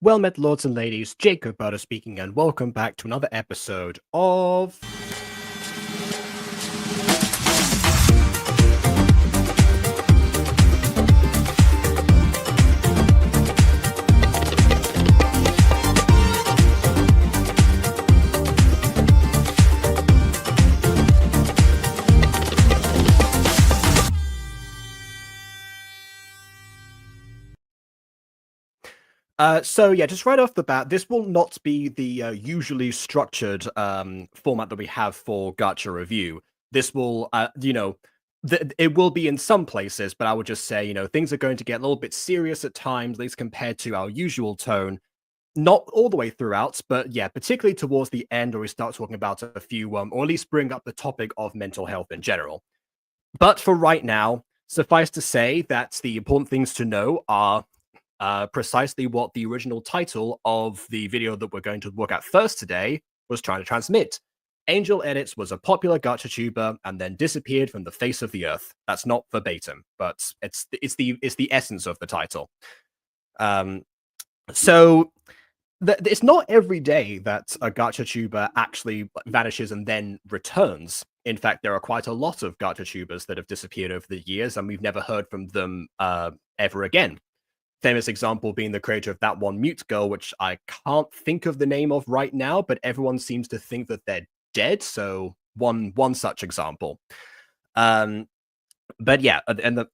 Well met, lords and ladies, Jacob Butter speaking, and welcome back to another episode of... just right off the bat, this will not be the usually structured format that we have for Gacha review. This will, it will be in some places, but I would just say, things are going to get a little bit serious at times, at least compared to our usual tone. Not all the way throughout, but yeah, particularly towards the end where we start talking about a few, or at least bring up the topic of mental health in general. But for right now, suffice to say that the important things to know are precisely what the original title of the video that we're going to look at first today was trying to transmit. Angel Edits was a popular GachaTuber and then disappeared from the face of the earth. That's not verbatim, but it's the essence of the title. It's not every day that a GachaTuber actually vanishes and then returns. In fact, there are quite a lot of GachaTubers that have disappeared over the years, and we've never heard from them ever again. Famous example being the creator of That One Mute Girl, which I can't think of the name of right now, but everyone seems to think that they're dead. So one such example. But yeah,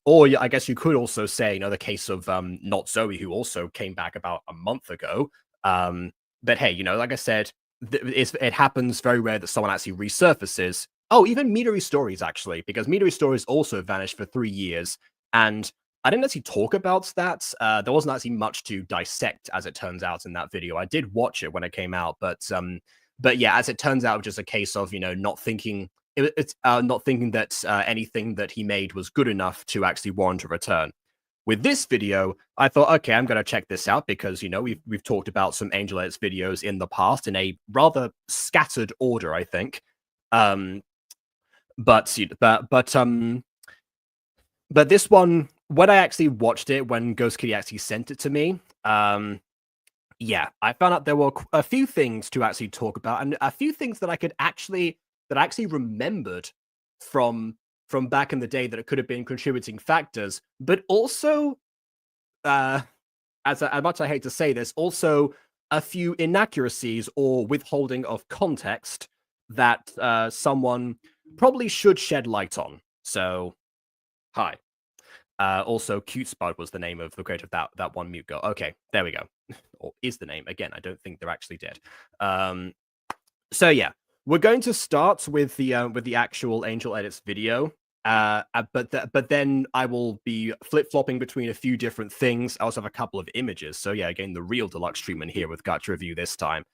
or I guess you could also say, the case of Not Zoe, who also came back about a month ago. But hey, like I said, it happens very rare that someone actually resurfaces. Oh, even Midori Stories, actually, because Midori Stories also vanished for 3 years, and I didn't actually talk about that. There wasn't actually much to dissect, as it turns out, in that video. I did watch it when it came out, but yeah, as it turns out, just a case of not thinking not thinking that anything that he made was good enough to actually warrant a return. With this video, I thought, okay, I'm going to check this out because we've talked about some Angel Edits videos in the past in a rather scattered order, I think. But this one, when I actually watched it, when Ghost Kitty actually sent it to me, yeah, I found out there were a few things to actually talk about, and a few things that I actually remembered from back in the day that it could have been contributing factors, but also, as much I hate to say this, also a few inaccuracies or withholding of context that someone probably should shed light on. So, hi. Also, Cute Spud was the name of the creator of that one mute girl. Okay, there we go. Or is the name. Again, I don't think they're actually dead. So yeah, we're going to start with the actual Angel Edits video. But then I will be flip-flopping between a few different things. I also have a couple of images. So yeah, again, the real deluxe treatment here with Gacha Review this time.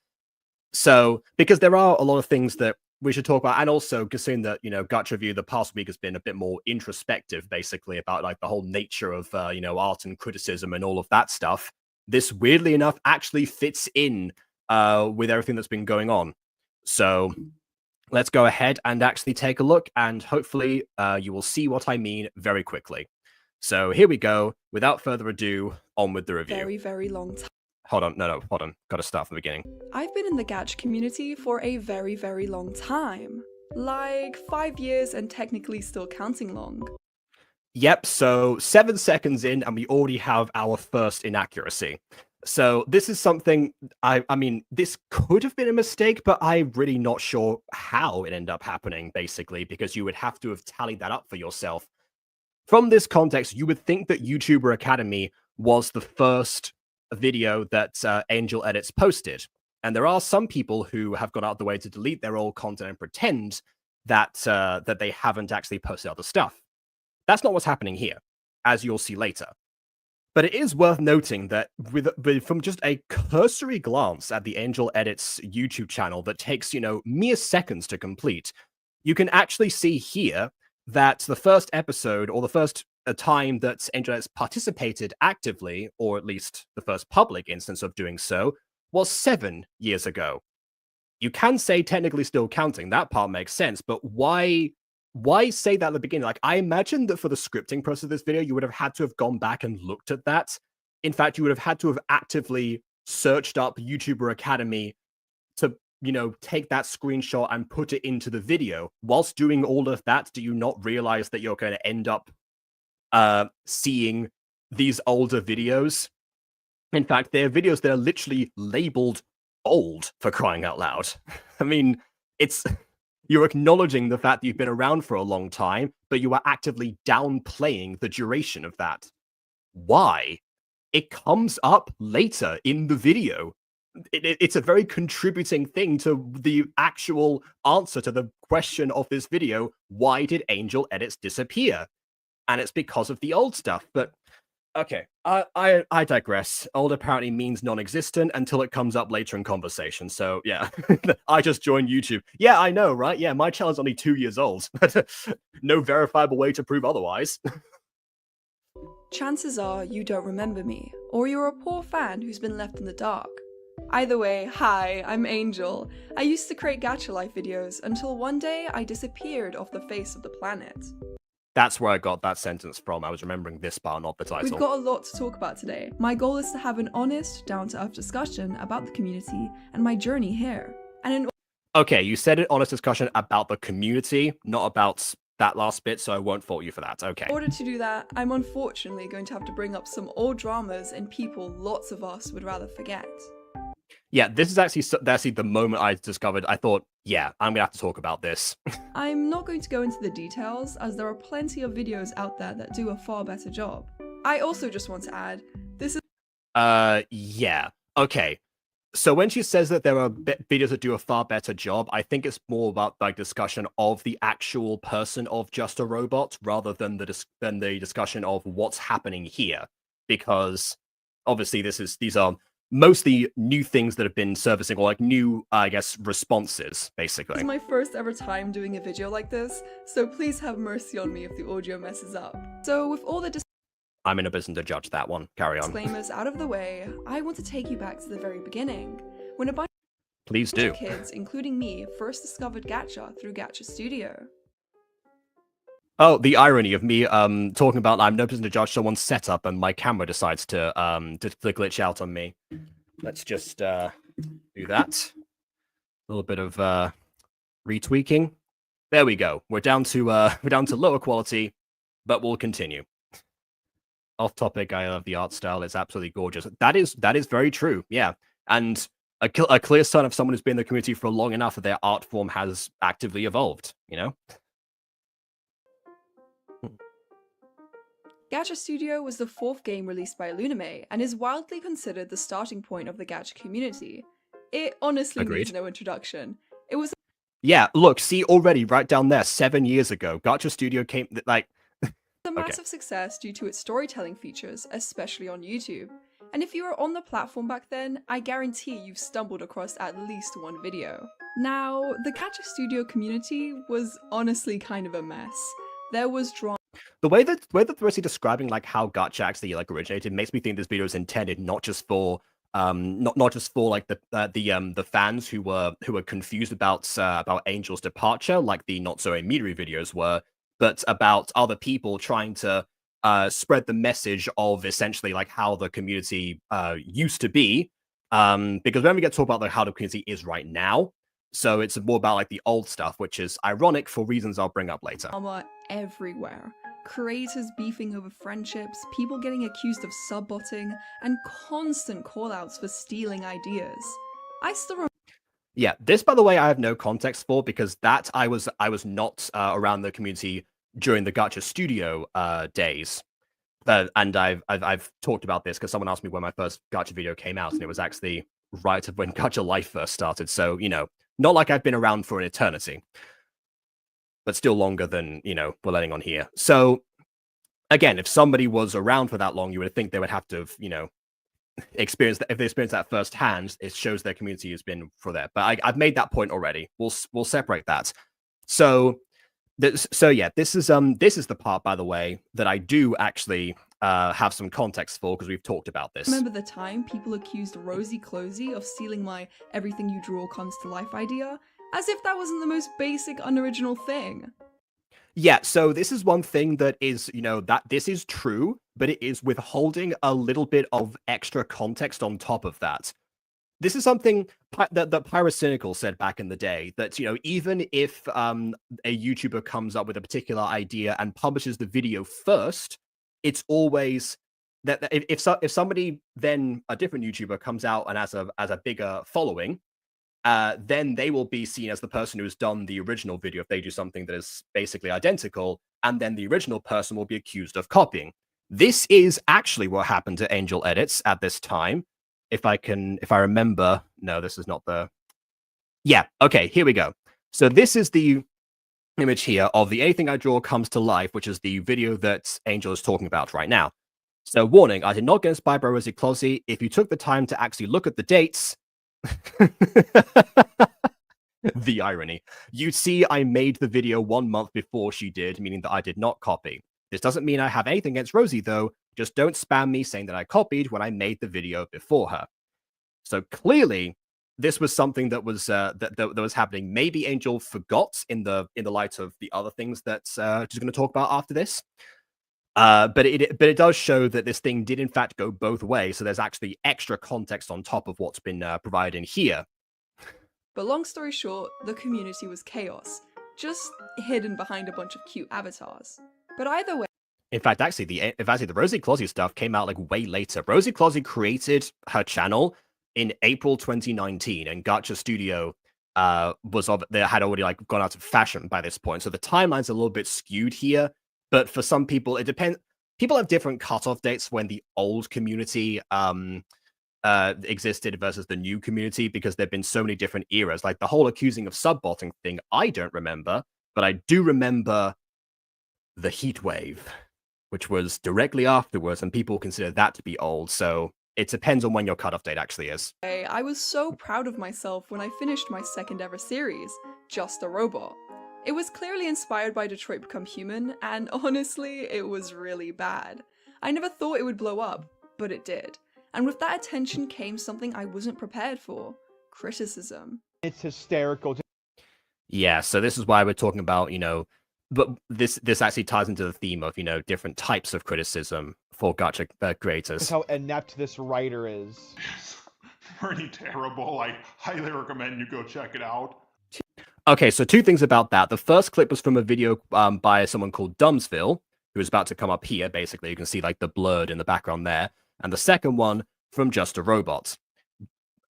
So, because there are a lot of things that we should talk about, and also considering that, Gacha Review the past week has been a bit more introspective, basically, about like the whole nature of, art and criticism and all of that stuff. This, weirdly enough, actually fits in with everything that's been going on. So let's go ahead and actually take a look, and hopefully you will see what I mean very quickly. So here we go. Without further ado, on with the review. Very, very long time. Hold on, hold on. Gotta start from the beginning. I've been in the Gacha community for a very, very long time. Like 5 years and technically still counting long. Yep, so 7 seconds in and we already have our first inaccuracy. So this is something, I mean, this could have been a mistake, but I'm really not sure how it ended up happening, basically, because you would have to have tallied that up for yourself. From this context, you would think that YouTuber Academy was the first video that Angel Edits posted. And there are some people who have gone out of the way to delete their old content and pretend that that they haven't actually posted other stuff. That's not what's happening here, as you'll see later. But it is worth noting that from just a cursory glance at the Angel Edits YouTube channel that takes, mere seconds to complete, you can actually see here that the first episode, or the first time that Angel Edits participated actively, or at least the first public instance of doing so, was 7 years ago. You can say technically still counting, that part makes sense, but why say that at the beginning? Like, I imagine that for the scripting process of this video, you would have had to have gone back and looked at that. In fact, you would have had to have actively searched up YouTuber Academy to, take that screenshot and put it into the video. Whilst doing all of that, do you not realize that you're going to end up seeing these older videos? In fact, they're videos that are literally labeled old, for crying out loud. I mean, it's you're acknowledging the fact that you've been around for a long time, but you are actively downplaying the duration of that. Why? It comes up later in the video. It's a very contributing thing to the actual answer to the question of this video: why did Angel edits disappear? And it's because of the old stuff. But okay, I digress. Old apparently means non-existent until it comes up later in conversation. So yeah, I just joined YouTube. Yeah, I know, right? Yeah, my channel's only 2 years old, but no verifiable way to prove otherwise. Chances are you don't remember me, or you're a poor fan who's been left in the dark. Either way, hi, I'm Angel. I used to create Gacha Life videos until one day I disappeared off the face of the planet. That's where I got that sentence from. I was remembering this part, not the title. We've got a lot to talk about today. My goal is to have an honest, down-to-earth discussion about the community and my journey here. Okay, you said an honest discussion about the community, not about that last bit, so I won't fault you for that. Okay. In order to do that, I'm unfortunately going to have to bring up some old dramas and people lots of us would rather forget. Yeah, this is actually the moment I discovered. I thought, yeah, I'm gonna have to talk about this. I'm not going to go into the details, as there are plenty of videos out there that do a far better job. I also just want to add, this is yeah. Okay. So when she says that there are videos that do a far better job, I think it's more about like discussion of the actual person of Just a Robot rather than the discussion of what's happening here, because obviously these are mostly new things that have been surfacing, or like new, I guess, responses, basically. This is my first ever time doing a video like this, so please have mercy on me if the audio messes up. So with all the I'm in a position to judge that one. Carry on. disclaimers out of the way, I want to take you back to the very beginning, when a bunch Please do. of kids, including me, first discovered Gacha through Gacha Studio. Oh, the irony of me talking about I'm no position to judge someone's setup and my camera decides to glitch out on me. Let's just do that. A little bit of retweaking. There we go. We're down to lower quality, but we'll continue. Off topic, I love the art style. It's absolutely gorgeous. That is very true. Yeah, and a clear sign of someone who's been in the community for long enough that their art form has actively evolved. You know. Gacha Studio was the fourth game released by Luname and is widely considered the starting point of the Gacha community. It honestly needs no introduction. It was Yeah, look, see already right down there, 7 years ago, Gacha Studio came like a massive success due to its storytelling features, especially on YouTube. And if you were on the platform back then, I guarantee you've stumbled across at least one video. Now, the Gacha Studio community was honestly kind of a mess. There was drama. The way that they're actually describing like how Gacha actually like originated makes me think this video is intended not just for not just for like the fans who were confused about Angel's departure, like the Not So Emiri videos were, but about other people trying to spread the message of essentially like how the community used to be. Because when we get to talk about how the community is right now, so it's more about like the old stuff, which is ironic for reasons I'll bring up later. Drama everywhere. Creators beefing over friendships, people getting accused of subbotting, and constant callouts for stealing ideas. I still remember. Yeah, this, by the way, I have no context for, because that I was not around the community during the Gacha Studio days. And I've talked about this because someone asked me when my first Gacha video came out, and it was actually right when Gacha Life first started. So, you know, not like I've been around for an eternity, but still longer than, you know, we're letting on here. So, again, if somebody was around for that long, you would think they would have to have, you know, experience that. If they experience that firsthand, it shows their community has been for that. But I've made that point already. We'll separate that. So yeah, this is the part, by the way, that I do actually have some context for, because we've talked about this. Remember the time people accused Rosie Closey of stealing my everything you draw comes to life idea? As if that wasn't the most basic, unoriginal thing. Yeah, so this is one thing that is, that this is true, but it is withholding a little bit of extra context on top of that. This is something that Pyrocynical said back in the day, that, even if a YouTuber comes up with a particular idea and publishes the video first, it's always that if somebody, then a different YouTuber comes out and has a bigger following, then they will be seen as the person who's done the original video if they do something that is basically identical, and then the original person will be accused of copying. This is actually what happened to Angel Edits at this time. If I remember, no, this is not the, yeah, okay, here we go. So this is the image here of the Anything I Draw Comes to Life, which is the video that Angel is talking about right now. So warning, I did not get inspired by Rosie Closey. If you took the time to actually look at the dates, the irony, you'd see I made the video 1 month before she did, meaning that I did not copy. This doesn't mean I have anything against Rosie, though. Just don't spam me saying that I copied when I made the video before her. So clearly, this was something that was that was happening. Maybe Angel forgot in the light of the other things that she's going to talk about after this. But it does show that this thing did in fact go both ways. So there's actually extra context on top of what's been provided in here. But long story short, the community was chaos, just hidden behind a bunch of cute avatars. But either way. In fact, actually, the Rosie Closey stuff came out like way later. Rosie Closey created her channel in April 2019, and Gacha Studio had already like gone out of fashion by this point. So the timeline's a little bit skewed here. But for some people, it depends. People have different cutoff dates when the old community existed versus the new community, because there've been so many different eras. Like the whole accusing of subbotting thing, I don't remember, but I do remember the heat wave, which was directly afterwards, and people consider that to be old. So it depends on when your cutoff date actually is. I was so proud of myself when I finished my second ever series, Just a Robot. It was clearly inspired by Detroit Become Human, and honestly, it was really bad. I never thought it would blow up, but it did. And with that attention came something I wasn't prepared for: criticism. It's hysterical. Yeah, so this is why we're talking about, but this actually ties into the theme of, different types of criticism for Gacha creators. That's how inept this writer is. It's pretty terrible. I highly recommend you go check it out. Okay, so two things about that. The first clip was from a video by someone called Dumbsville, who is about to come up here, basically. You can see like the blurred in the background there. And the second one from Just a Robot.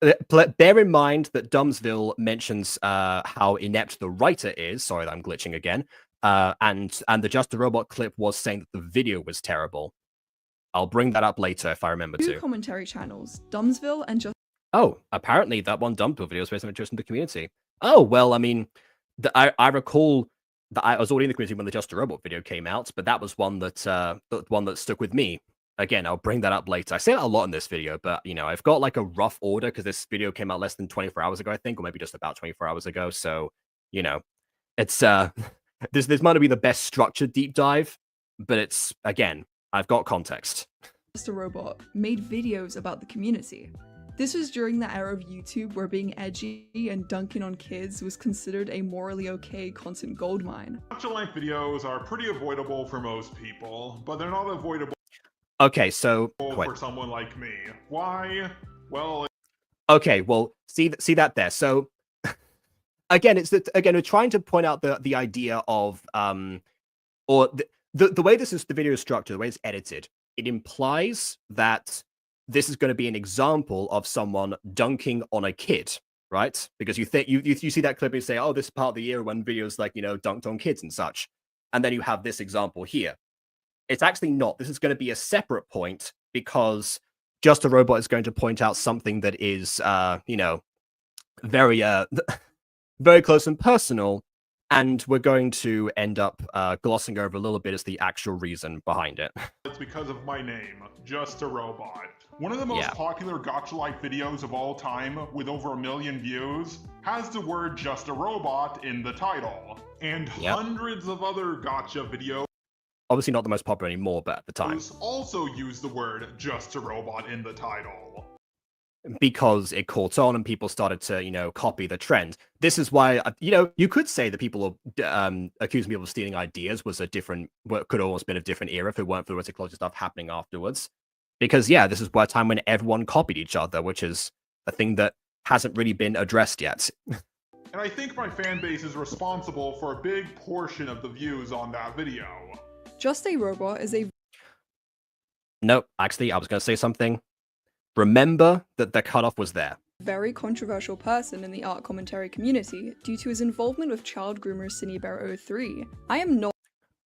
Bear in mind that Dumbsville mentions how inept the writer is. Sorry that I'm glitching again. And the Just a Robot clip was saying that the video was terrible. I'll bring that up later if I remember to. Two commentary channels, Dumbsville and Just... Oh, apparently that one Dumbsville video was based on interest in the community. Oh, well, I mean, I recall that I was already in the community when the Just a Robot video came out, but that was one that stuck with me. Again, I'll bring that up later. I say that a lot in this video, but, I've got like a rough order because this video came out less than 24 hours ago, I think, or maybe just about 24 hours ago. So, it's, this might not be the best structured deep dive, but it's, again, I've got context. Just a Robot made videos about the community. This was during the era of YouTube where being edgy and dunking on kids was considered a morally okay content goldmine. Gacha Life videos are pretty avoidable for most people, but they're not avoidable Okay, so for someone like me. Why? Well, okay, well, see that there. So again, we're trying to point out the idea of or the way the video is structured, the way it's edited, it implies that this is going to be an example of someone dunking on a kid, right? Because you think you see that clip and you say, oh, this is part of the year when videos like, dunked on kids and such. And then you have this example here. It's actually not. This is going to be a separate point because Just a Robot is going to point out something that is, very, very close and personal. And we're going to end up glossing over a little bit as the actual reason behind it. it's because of my name, Just a Robot. One of the most popular Gacha Life videos of all time, with over 1 million views, has the word Just a Robot in the title. And hundreds of other Gacha videos obviously not the most popular anymore, but at the time also use the word Just a Robot in the title. because it caught on and people started to, copy the trend. This is why, you could say that people accusing people of stealing ideas was could almost been a different era if it weren't for the technology stuff happening afterwards. Because, yeah, this is a time when everyone copied each other, which is a thing that hasn't really been addressed yet. And I think my fan base is responsible for a big portion of the views on that video. Just a Robot is a Nope, actually, I was going to say something. Remember that the cutoff was there. very controversial person in the art commentary community due to his involvement with child groomer Cinebear03. I am not.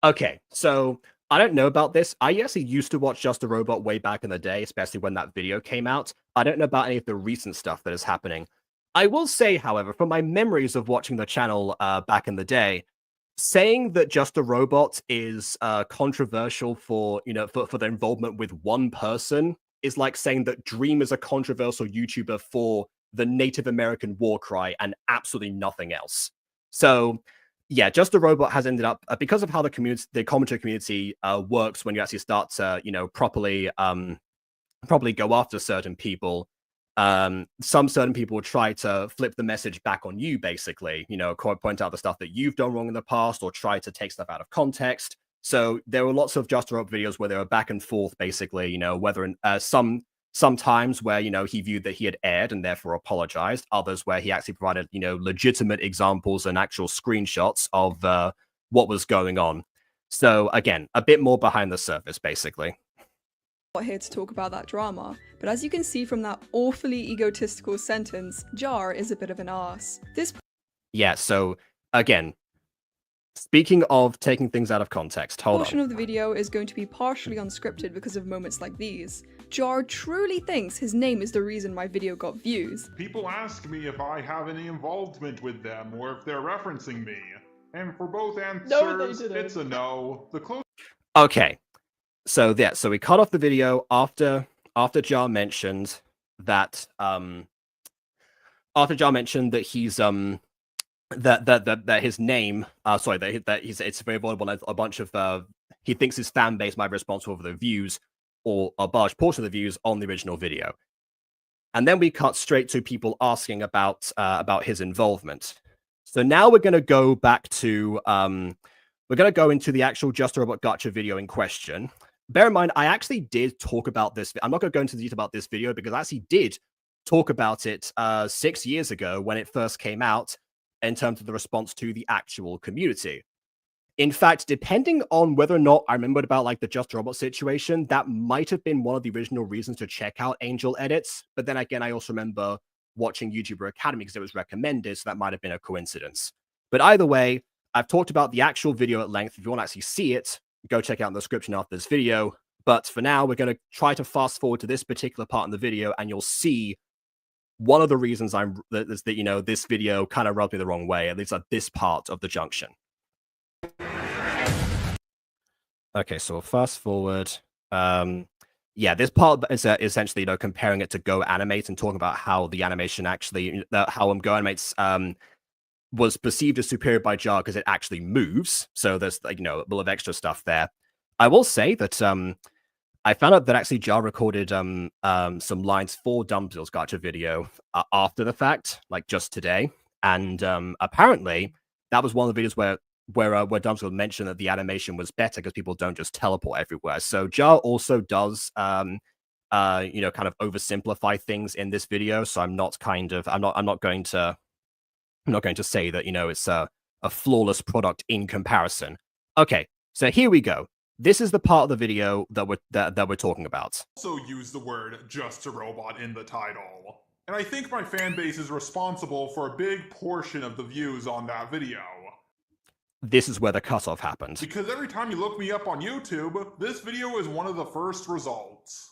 Okay, so I don't know about this. I actually used to watch Just a Robot way back in the day, especially when that video came out. I don't know about any of the recent stuff that is happening. I will say, however, from my memories of watching the channel back in the day, saying that Just a Robot is controversial for the involvement with one person is like saying that Dream is a controversial YouTuber for the Native American war cry and absolutely nothing else. So yeah, Just a Robot has ended up because of how the commentary community works when you actually start to properly go after certain people. Some certain people will try to flip the message back on you, basically, point out the stuff that you've done wrong in the past or try to take stuff out of context. So there were lots of Just a Robot videos where they were back and forth, basically, whether sometimes where, he viewed that he had erred and therefore apologized, others where he actually provided, legitimate examples and actual screenshots of what was going on. So again, a bit more behind the surface, basically. Not here to talk about that drama, but as you can see from that awfully egotistical sentence, Jar is a bit of an arse. Yeah, so again, speaking of taking things out of context, hold on. Portion of the video is going to be partially unscripted because of moments like these. Jar truly thinks his name is the reason my video got views. People ask me if I have any involvement with them or if they're referencing me. And for both answers, it's a no. Okay. So yeah, so we cut off the video after Jar mentioned that he's that his name it's very vulnerable and a bunch of he thinks his fan base might be responsible for the views or a large portion of the views on the original video. And then we cut straight to people asking about his involvement. So now we're going to go back to we're going to go into the actual Just a Robot Gacha video in question. Bear in mind, I actually did talk about this. I'm not going to go into detail about this video because I actually did talk about it 6 years ago when it first came out in terms of the response to the actual community. In fact, depending on whether or not I remembered about like the Just a Robot situation, that might have been one of the original reasons to check out Angel Edits. But then again, I also remember watching YouTuber Academy because it was recommended, so that might have been a coincidence. But either way, I've talked about the actual video at length. If you want to actually see it, go check out in the description after this video. But for now, we're going to try to fast forward to this particular part in the video, and you'll see one of the reasons this video kind of rubbed me the wrong way, at least at this part of the junction. Okay, so we'll fast forward. Yeah, this part is essentially comparing it to Go Animate and talking about how the animation actually, how Go Animate's was perceived as superior by Jar because it actually moves. So there's a bit of extra stuff there. I will say that I found out that actually Jar recorded some lines for Dumbzill's Gacha video after the fact, like just today. And apparently that was one of the videos where Dumbzill mentioned that the animation was better because people don't just teleport everywhere. So Jar also does kind of oversimplify things in this video. So I'm not going to say that it's a flawless product in comparison. Okay, so here we go. This is the part of the video that we're talking about. Also use the word Just a Robot in the title. And I think my fan base is responsible for a big portion of the views on that video. This is where the cutoff happened. Because every time you look me up on YouTube, this video is one of the first results.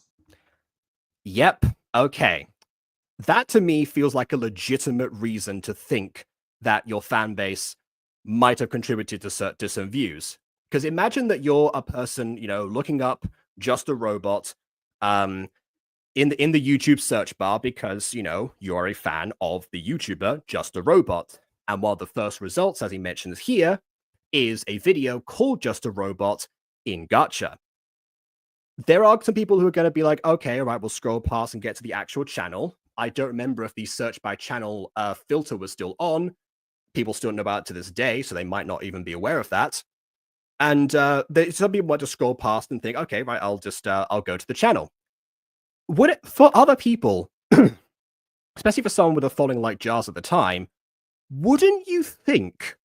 Yep, okay. That to me feels like a legitimate reason to think that your fan base might have contributed to some views. Because imagine that you're a person, looking up Just a Robot in the YouTube search bar because, you're a fan of the YouTuber Just a Robot. And while the first results, as he mentions here, is a video called Just a Robot in Gacha. There are some people who are going to be like, okay, all right, we'll scroll past and get to the actual channel. I don't remember if the search by channel filter was still on. People still don't know about it to this day, so they might not even be aware of that. And some people might just scroll past and think, okay, right, I'll go to the channel. Would it, for other people, especially for someone with a following like Jars at the time, wouldn't you think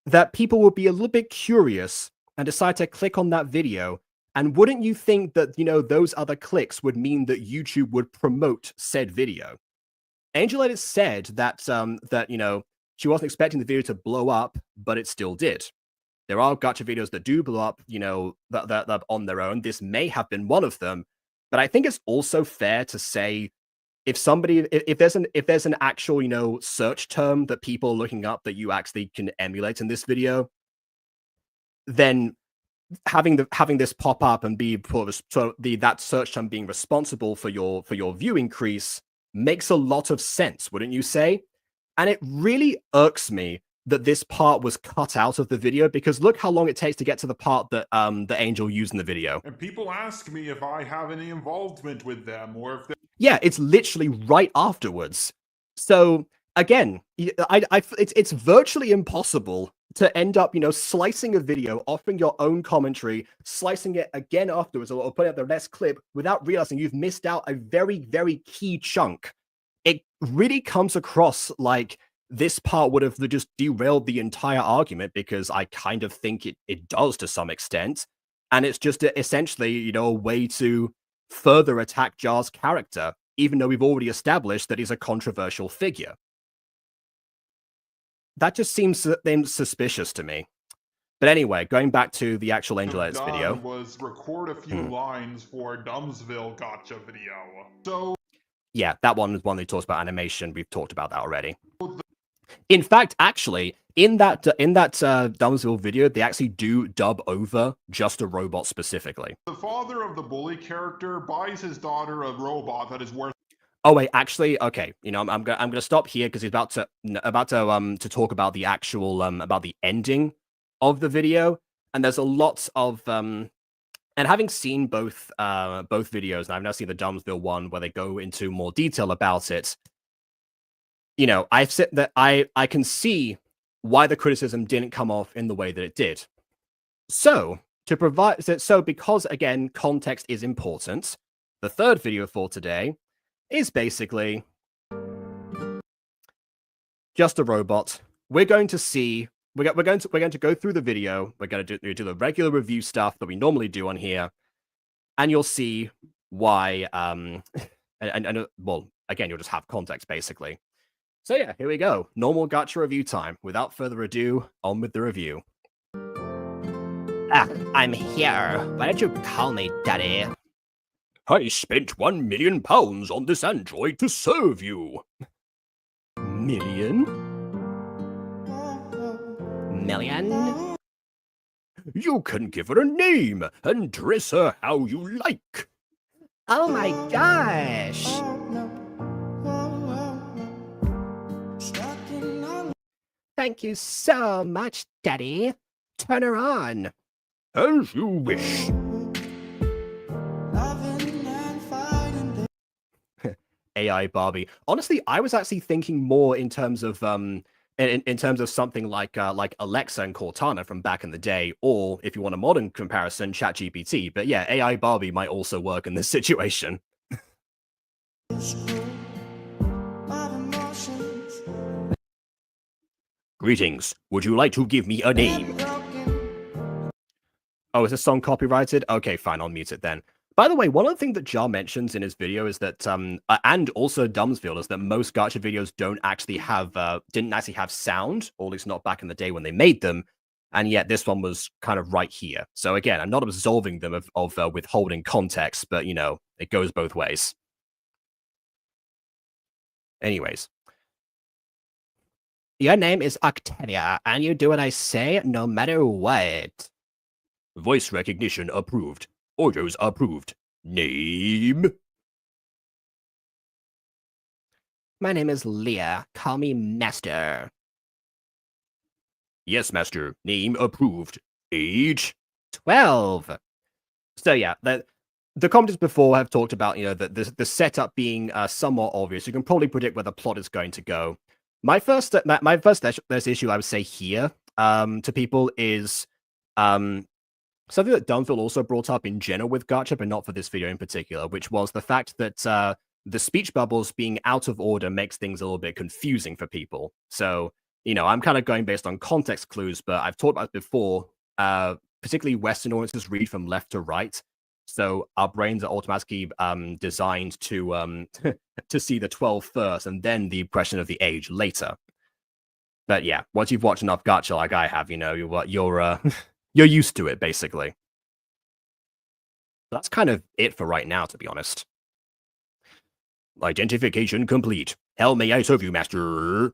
that people would be a little bit curious and decide to click on that video? And wouldn't you think that, those other clicks would mean that YouTube would promote said video? Angel Edit said that, she wasn't expecting the video to blow up, but it still did. There are gacha videos that do blow up, that on their own. This may have been one of them, but I think it's also fair to say if there's an actual, search term that people are looking up that you actually can emulate in this video, then having this pop up and be that search term being responsible for your view increase makes a lot of sense, wouldn't you say? And it really irks me that this part was cut out of the video, because look how long it takes to get to the part that the Angel used in the video. And people ask me if I have any involvement with them, or if yeah, it's literally right afterwards. So again, it's virtually impossible to end up, slicing a video, offering your own commentary, slicing it again afterwards, or putting out the next clip without realizing you've missed out a very, very key chunk. It really comes across like this part would have just derailed the entire argument, because I kind of think it does to some extent. And it's just essentially, a way to further attack Jar's character, even though we've already established that he's a controversial figure. That just seems suspicious to me. But anyway, going back to the actual Angel Edits video. Was record a few lines for Dumbsville Gacha video. So yeah, that one is one that talks about animation. We've talked about that already. In fact, actually, in that Dumbsville video, they actually do dub over Just a Robot specifically. The father of the bully character buys his daughter a robot that is worth. Oh wait, actually, okay. I'm gonna stop here because he's about to talk about the actual about the ending of the video, and there's a lot of and having seen both videos, and I've now seen the Dumbsville one where they go into more detail about it. I've said that I can see why the criticism didn't come off in the way that it did. So because again, context is important, the third video for today is basically Just a Robot. We're going to go through the video. We're going to do the regular review stuff that we normally do on here, and you'll see why. Well, again, you'll just have context basically. So yeah, here we go. Normal gacha review time. Without further ado, on with the review. I'm here. Why don't you call me Daddy? I spent £1 million on this android to serve you. Million? You can give her a name and dress her how you like. Oh my gosh! Thank you so much, Daddy. Turn her on. As you wish. AI Barbie. Honestly, I was actually thinking more in terms of in terms of something like Alexa and Cortana from back in the day, or if you want a modern comparison, ChatGPT. But yeah, AI Barbie might also work in this situation. Greetings. Would you like to give me a name? Oh, is this song copyrighted? Okay, fine, I'll mute it then. By the way, one of the things that Jar mentions in his video is that, and also Dumbsville, is that most gacha videos didn't actually have sound, or at least not back in the day when they made them, and yet this one was kind of right here. So again, I'm not absolving them of withholding context, but it goes both ways. Anyways. Your name is Octavia, and you do what I say no matter what. Voice recognition approved. Orders approved. Name? My name is Leah. Call me Master. Yes, Master. Name approved. Age? 12. So yeah, the comments before have talked about, the setup being somewhat obvious. You can probably predict where the plot is going to go. My first issue I would say here to people is something that Dunfield also brought up in general with Gacha, but not for this video in particular, which was the fact that the speech bubbles being out of order makes things a little bit confusing for people. So, I'm kind of going based on context clues, but I've talked about it before, particularly Western audiences read from left to right. So our brains are automatically designed to to see the 12 first and then the impression of the age later. But yeah, once you've watched enough Gacha like I have, you're you're used to it basically. That's kind of it for right now, to be honest. Identification complete. How may I serve you, master?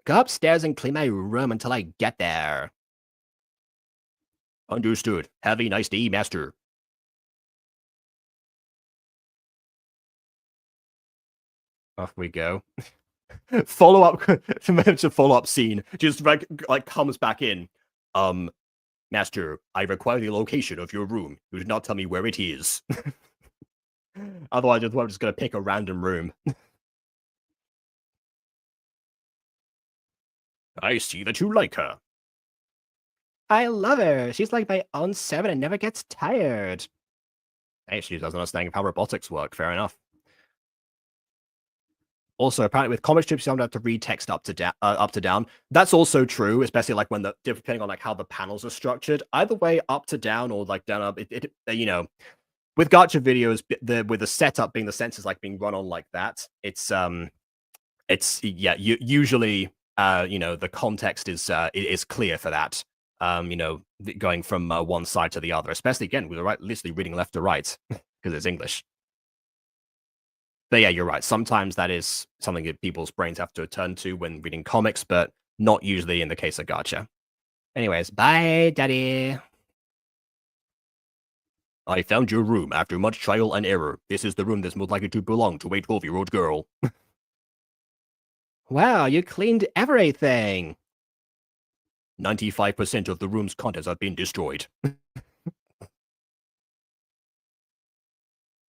Go upstairs and clean my room until I get there. Understood. Have a nice day, master. Off we go. Follow-up follow-up scene. Just like comes back in. Master, I require the location of your room. You did not tell me where it is. Otherwise, I'm just gonna pick a random room. I see that you like her. I love her. She's like my own servant and never gets tired. Hey, she doesn't understand how robotics work. Fair enough. Also, apparently with comic strips, you don't have to read text up to down. That's also true, especially like when depending on like how the panels are structured. Either way, up to down or like down up. With Gacha videos, with the setup being the sensors like being run on like that, it's usually the context is clear for that. Going from one side to the other, especially again with literally reading left to right because it's English. But yeah, you're right. Sometimes that is something that people's brains have to turn to when reading comics, but not usually in the case of Gacha. Anyways, bye, Daddy. I found your room after much trial and error. This is the room that's most likely to belong to a 12-year-old girl. Wow, you cleaned everything. 95% of the room's contents have been destroyed.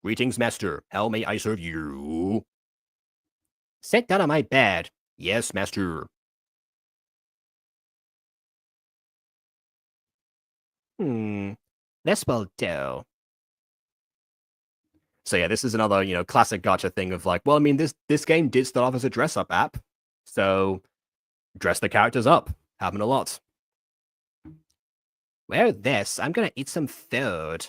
Greetings, master. How may I serve you? Sit down on my bed. Yes, master. This will do. So yeah, this is another, classic Gacha thing of like, well, I mean, this game did start off as a dress-up app, so dress the characters up. Happen a lot. Wear this. I'm gonna eat some food.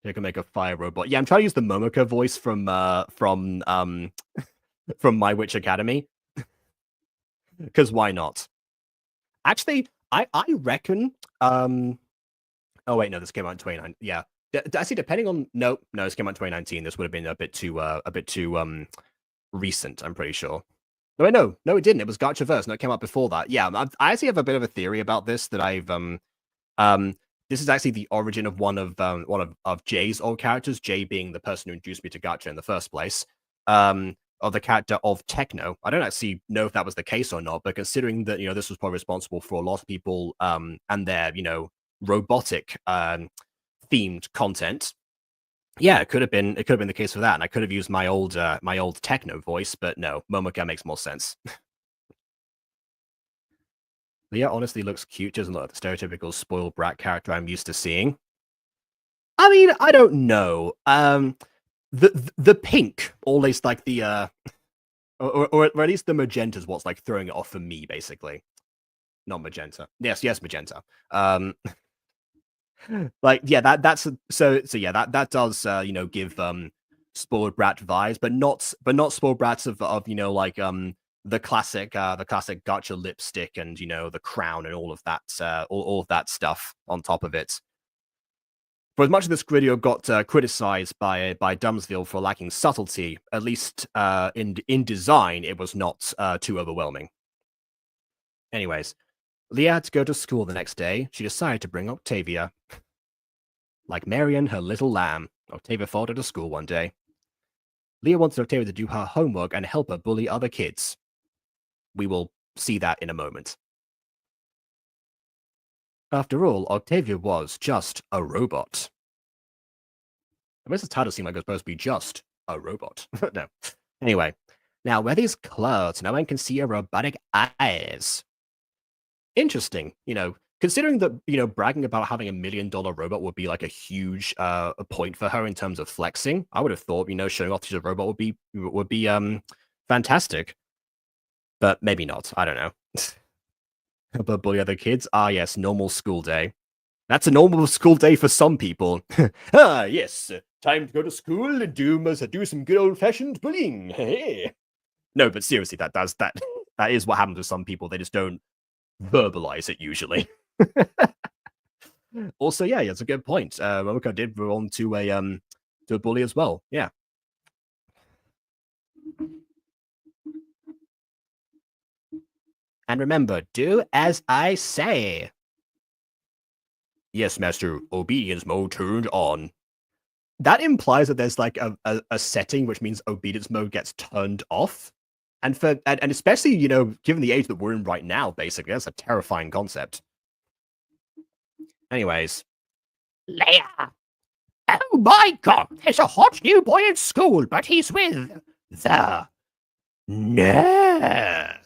You can make a fire robot. Yeah, I'm trying to use the Momoka voice from My Witch Academy. Because why not? Actually, I reckon. Oh wait, no, this came out in 2019. Yeah, actually, depending on no, this came out in 2019. This would have been a bit too recent. I'm pretty sure. No, wait, no, it didn't. It was Gachaverse. No, it came out before that. Yeah, I actually have a bit of a theory about this that I've this is actually the origin of one of Jay's old characters. Jay being the person who introduced me to Gacha in the first place. Of the character of Techno. I don't actually know if that was the case or not, but considering that this was probably responsible for a lot of people and their robotic themed content. Yeah, it could have been the case for that, and I could have used my old Techno voice, but no, Momoka makes more sense. Leah honestly looks cute, doesn't look like the stereotypical spoiled brat character I'm used to seeing. I mean, I don't know. The pink, always like the or at least the magenta is what's like throwing it off for me, basically. Not magenta. Yes, magenta. Like yeah, that does give spoiled brat vibes, but not spoiled brats of like the classic Gacha lipstick and the crown and all of that all of that stuff on top of it. For as much as this video got criticized by Dumsville for lacking subtlety, at least in design, it was not too overwhelming. Anyways, Leah had to go to school the next day. She decided to bring Octavia. Like Marion, her little lamb, Octavia followed her to school one day. Leah wanted Octavia to do her homework and help her bully other kids. We will see that in a moment. After all, Octavia was just a robot. It makes the title seem like it's supposed to be just a robot. No. Anyway, now where these clouds, no one can see your robotic eyes. Interesting, considering that, bragging about having $1 million robot would be like a huge a point for her in terms of flexing. I would have thought, showing off she's a robot would be fantastic. But maybe not. I don't know. But bully other kids? Ah, yes, normal school day. That's a normal school day for some people. Ah, yes, time to go to school and do some good old-fashioned bullying. Hey. No, but seriously, that is what happens with some people. They just don't verbalize it usually. Also, yeah, that's a good point. Momoko did go on to a bully as well. Yeah. And remember, do as I say. Yes, master, obedience mode turned on. That implies that there's like a setting which means obedience mode gets turned off. And especially, given the age that we're in right now, basically, that's a terrifying concept. Anyways. Leia! Oh my god, there's a hot new boy in school, but he's with the nerd.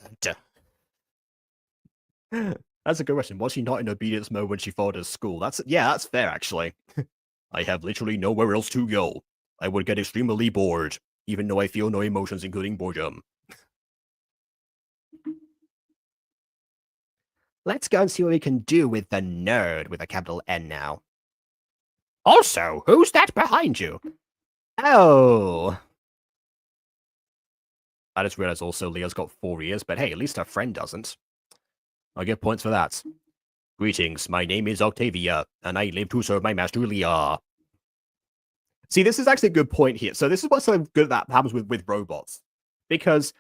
That's a good question. Was she not in obedience mode when she followed her school? That's fair, actually. I have literally nowhere else to go. I would get extremely bored, even though I feel no emotions, including boredom. Let's go and see what we can do with the nerd with a capital N now. Also, who's that behind you? Oh. I just realized also Leah's got 4 ears, but hey, at least her friend doesn't. I'll get points for that. Greetings, my name is Octavia, and I live to serve my master Leah. See, this is actually a good point here. So this is what's something good that happens with robots. Because,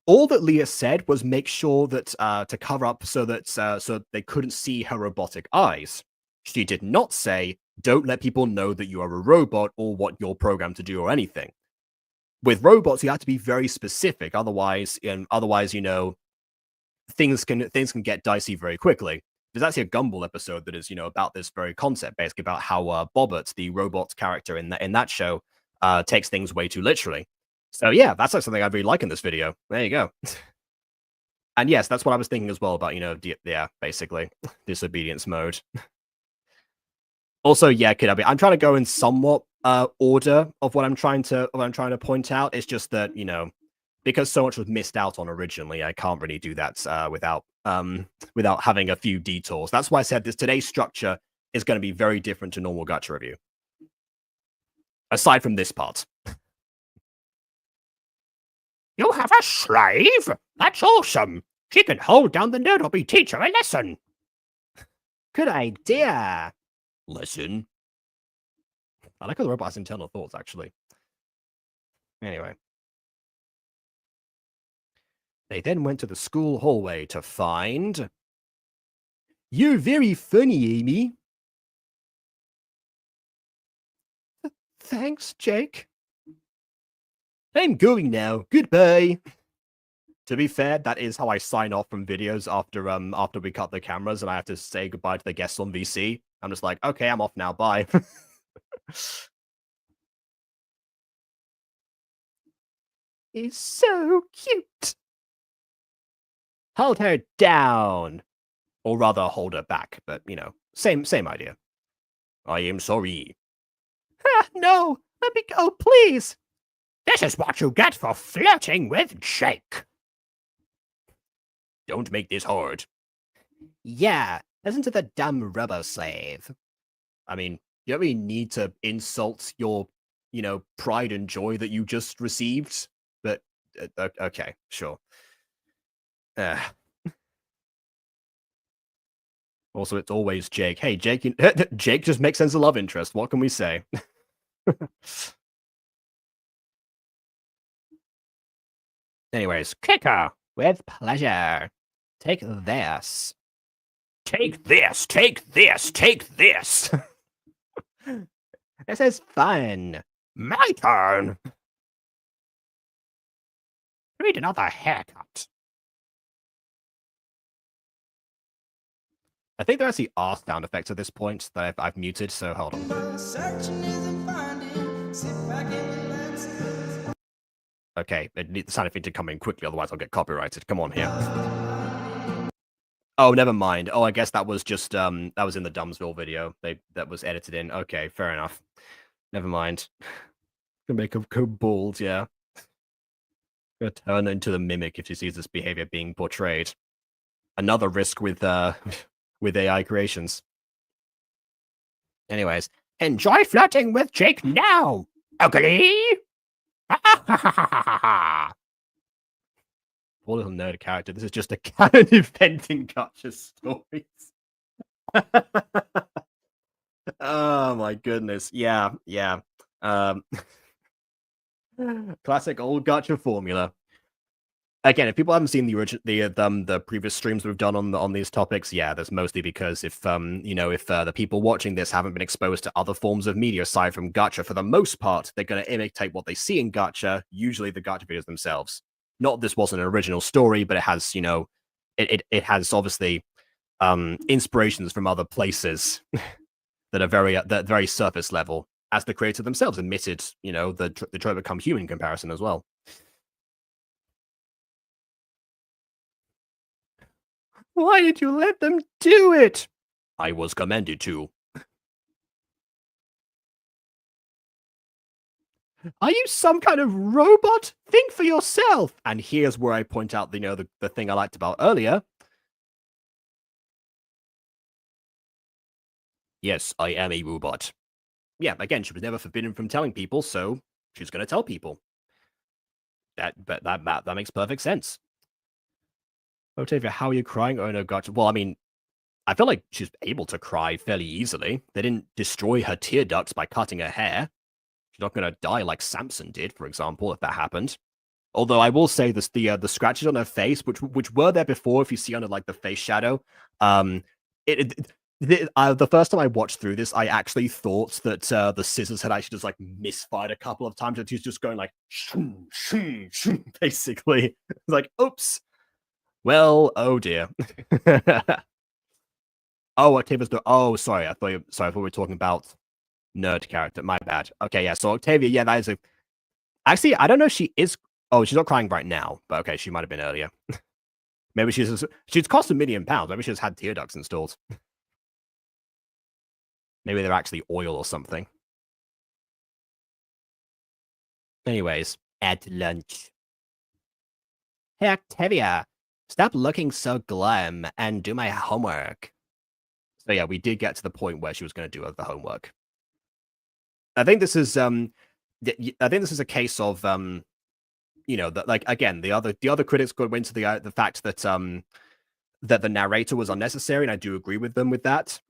all that Leah said was make sure that to cover up so that so they couldn't see her robotic eyes. She did not say, don't let people know that you are a robot or what you're programmed to do or anything. With robots, you have to be very specific. Otherwise, things can get dicey very quickly. There's actually a Gumball episode that is, about this very concept, basically about how Bobbert, the robot character in that show, takes things way too literally. So yeah, that's like something I'd really like in this video. There you go. And yes, that's what I was thinking as well about, basically disobedience mode. Also, yeah, kid, I'm trying to go in somewhat order of what I'm trying to point out. It's just that, because so much was missed out on originally, I can't really do that without having a few detours. That's why I said today's structure is going to be very different to normal Gacha review. Aside from this part. You have a slave? That's awesome. She can hold down the nerd or be teach her a lesson. Good idea. Lesson. I like how the robot has internal thoughts, actually. Anyway. They then went to the school hallway to find... You're very funny, Amy. Thanks, Jake. I'm going now. Goodbye. To be fair, that is how I sign off from videos after we cut the cameras and I have to say goodbye to the guests on VC. I'm just like, okay, I'm off now. Bye. He's so cute. Hold her down. Or rather, hold her back. But, same idea. I am sorry. No, let me go, please. This is what you get for flirting with Jake. Don't make this hard. Yeah, listen to the dumb rubber slave. I mean, you don't really need to insult your, pride and joy that you just received. But, okay, sure. Also, it's always Jake. Hey, Jake, Jake just makes sense of love interest. What can we say? Anyways, kicker with pleasure. Take this. Take this, take this, take this. This is fun. My turn. Need another haircut. I think there actually are sound effects at this point that I've muted, so hold on. Okay, the sound effect to come in quickly, otherwise I'll get copyrighted. Come on here. Oh, never mind. Oh, I guess that was just that was in the Dumbsville video. That was edited in. Okay, fair enough. Never mind. Gonna make him go bald, yeah. Gonna turn into the mimic if she sees this behavior being portrayed. Another risk with with AI creations. Anyways, enjoy flirting with Jake now, ugly. Poor little nerd character. This is just a canon inventing Gacha stories. Oh my goodness. Yeah. Classic old Gacha formula. Again, if people haven't seen the previous streams we've done on these topics, yeah, that's mostly because if the people watching this haven't been exposed to other forms of media aside from Gacha, for the most part, they're going to imitate what they see in Gacha, usually the Gacha videos themselves. Not this wasn't an original story, but it has, it has obviously inspirations from other places that are very surface level, as the creator themselves admitted, the Detroit Become Human comparison as well. Why did you let them do it? I was commanded to. Are you some kind of robot? Think for yourself. And here's where I point out, the thing I liked about earlier. Yes, I am a robot. Yeah, again, she was never forbidden from telling people, so she's going to tell people. That makes perfect sense. Octavia, how are you crying? Oh no, gotcha. Well, I mean, I feel like she's able to cry fairly easily. They didn't destroy her tear ducts by cutting her hair. She's not going to die like Samson did, for example, if that happened. Although I will say this, the scratches on her face, which were there before, if you see under like the face shadow, the first time I watched through this, I actually thought that the scissors had actually just like misfired a couple of times. And she's just going like, shoom, shoom, shoom, basically. It's like, oops. Well, oh dear. Oh, Octavia's the. Oh, sorry. I thought we were talking about nerd character. My bad. Okay, yeah. So Octavia, yeah, that is a. Actually, I don't know if she is. Oh, she's not crying right now, but okay, she might have been earlier. Maybe she's cost £1 million. Maybe she's had tear ducts installed. Maybe they're actually oil or something. Anyways, at lunch. Hey, Octavia, stop looking so glum and do my homework. So yeah, we did get to the point where she was going to do the homework. I think this is a case of that, like, again, the other critics got into the fact that that the narrator was unnecessary, and I do agree with them with that.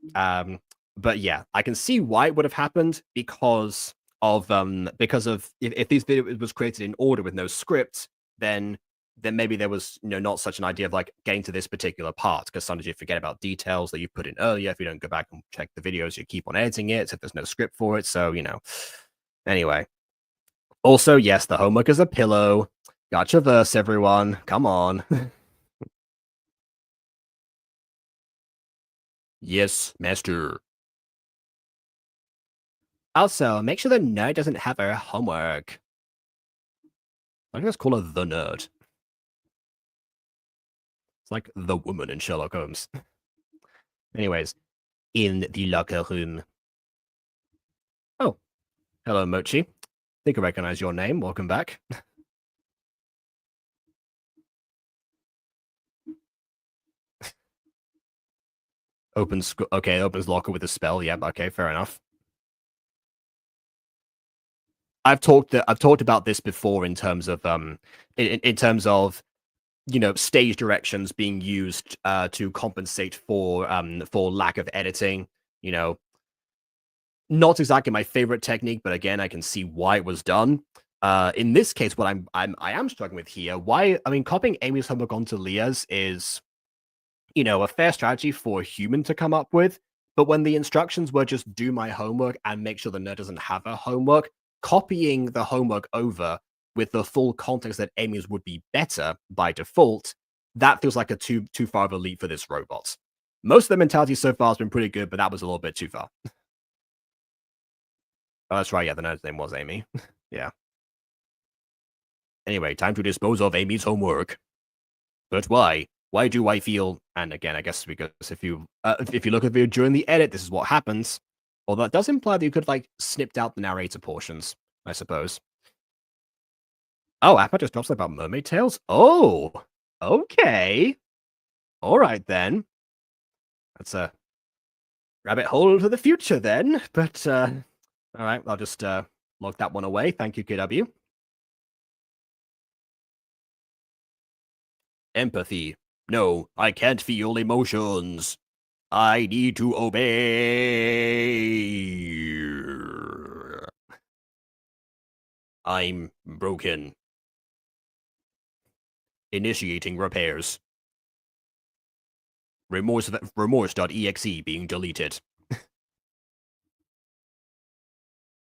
But yeah, I can see why it would have happened because of if these videos was created in order with no script, then maybe there was not such an idea of like getting to this particular part, because sometimes you forget about details that you put in earlier if you don't go back and check the videos. You keep on editing it if there's no script for it. So anyway. Also, yes, the homework is a pillow. Gachaverse, everyone. Come on. Yes, master. Also, make sure the nerd doesn't have her homework. I can just call her the nerd. It's like the woman in Sherlock Holmes. Anyways, in the locker room. Oh, hello, Mochi. Think I recognize your name. Welcome back. Opens locker with a spell. Yep. Okay, fair enough. I've talked about this before in terms of stage directions being used to compensate for lack of editing. Not exactly my favorite technique, but again, I can see why it was done. In this case, what I am struggling with here, copying Amy's homework onto Leah's is, a fair strategy for a human to come up with. But when the instructions were just do my homework and make sure the nerd doesn't have her homework, copying the homework over with the full context that Amy's would be better by default, that feels like a too far of a leap for this robot. Most of the mentality so far has been pretty good, but that was a little bit too far. Oh, that's right. Yeah, the nerd's name was Amy. Yeah. Anyway, time to dispose of Amy's homework. But why? Why do I feel? And again, I guess because if you look at the video during the edit, this is what happens. Although that does imply that you could like snipped out the narrator portions, I suppose. Oh, Appa just drops about mermaid tails. Oh, okay. All right then. That's a rabbit hole to the future then. But all right, I'll just log that one away. Thank you, KW. Empathy. No, I can't feel emotions. I need to obey. I'm broken. Initiating repairs. Remorse.exe being deleted.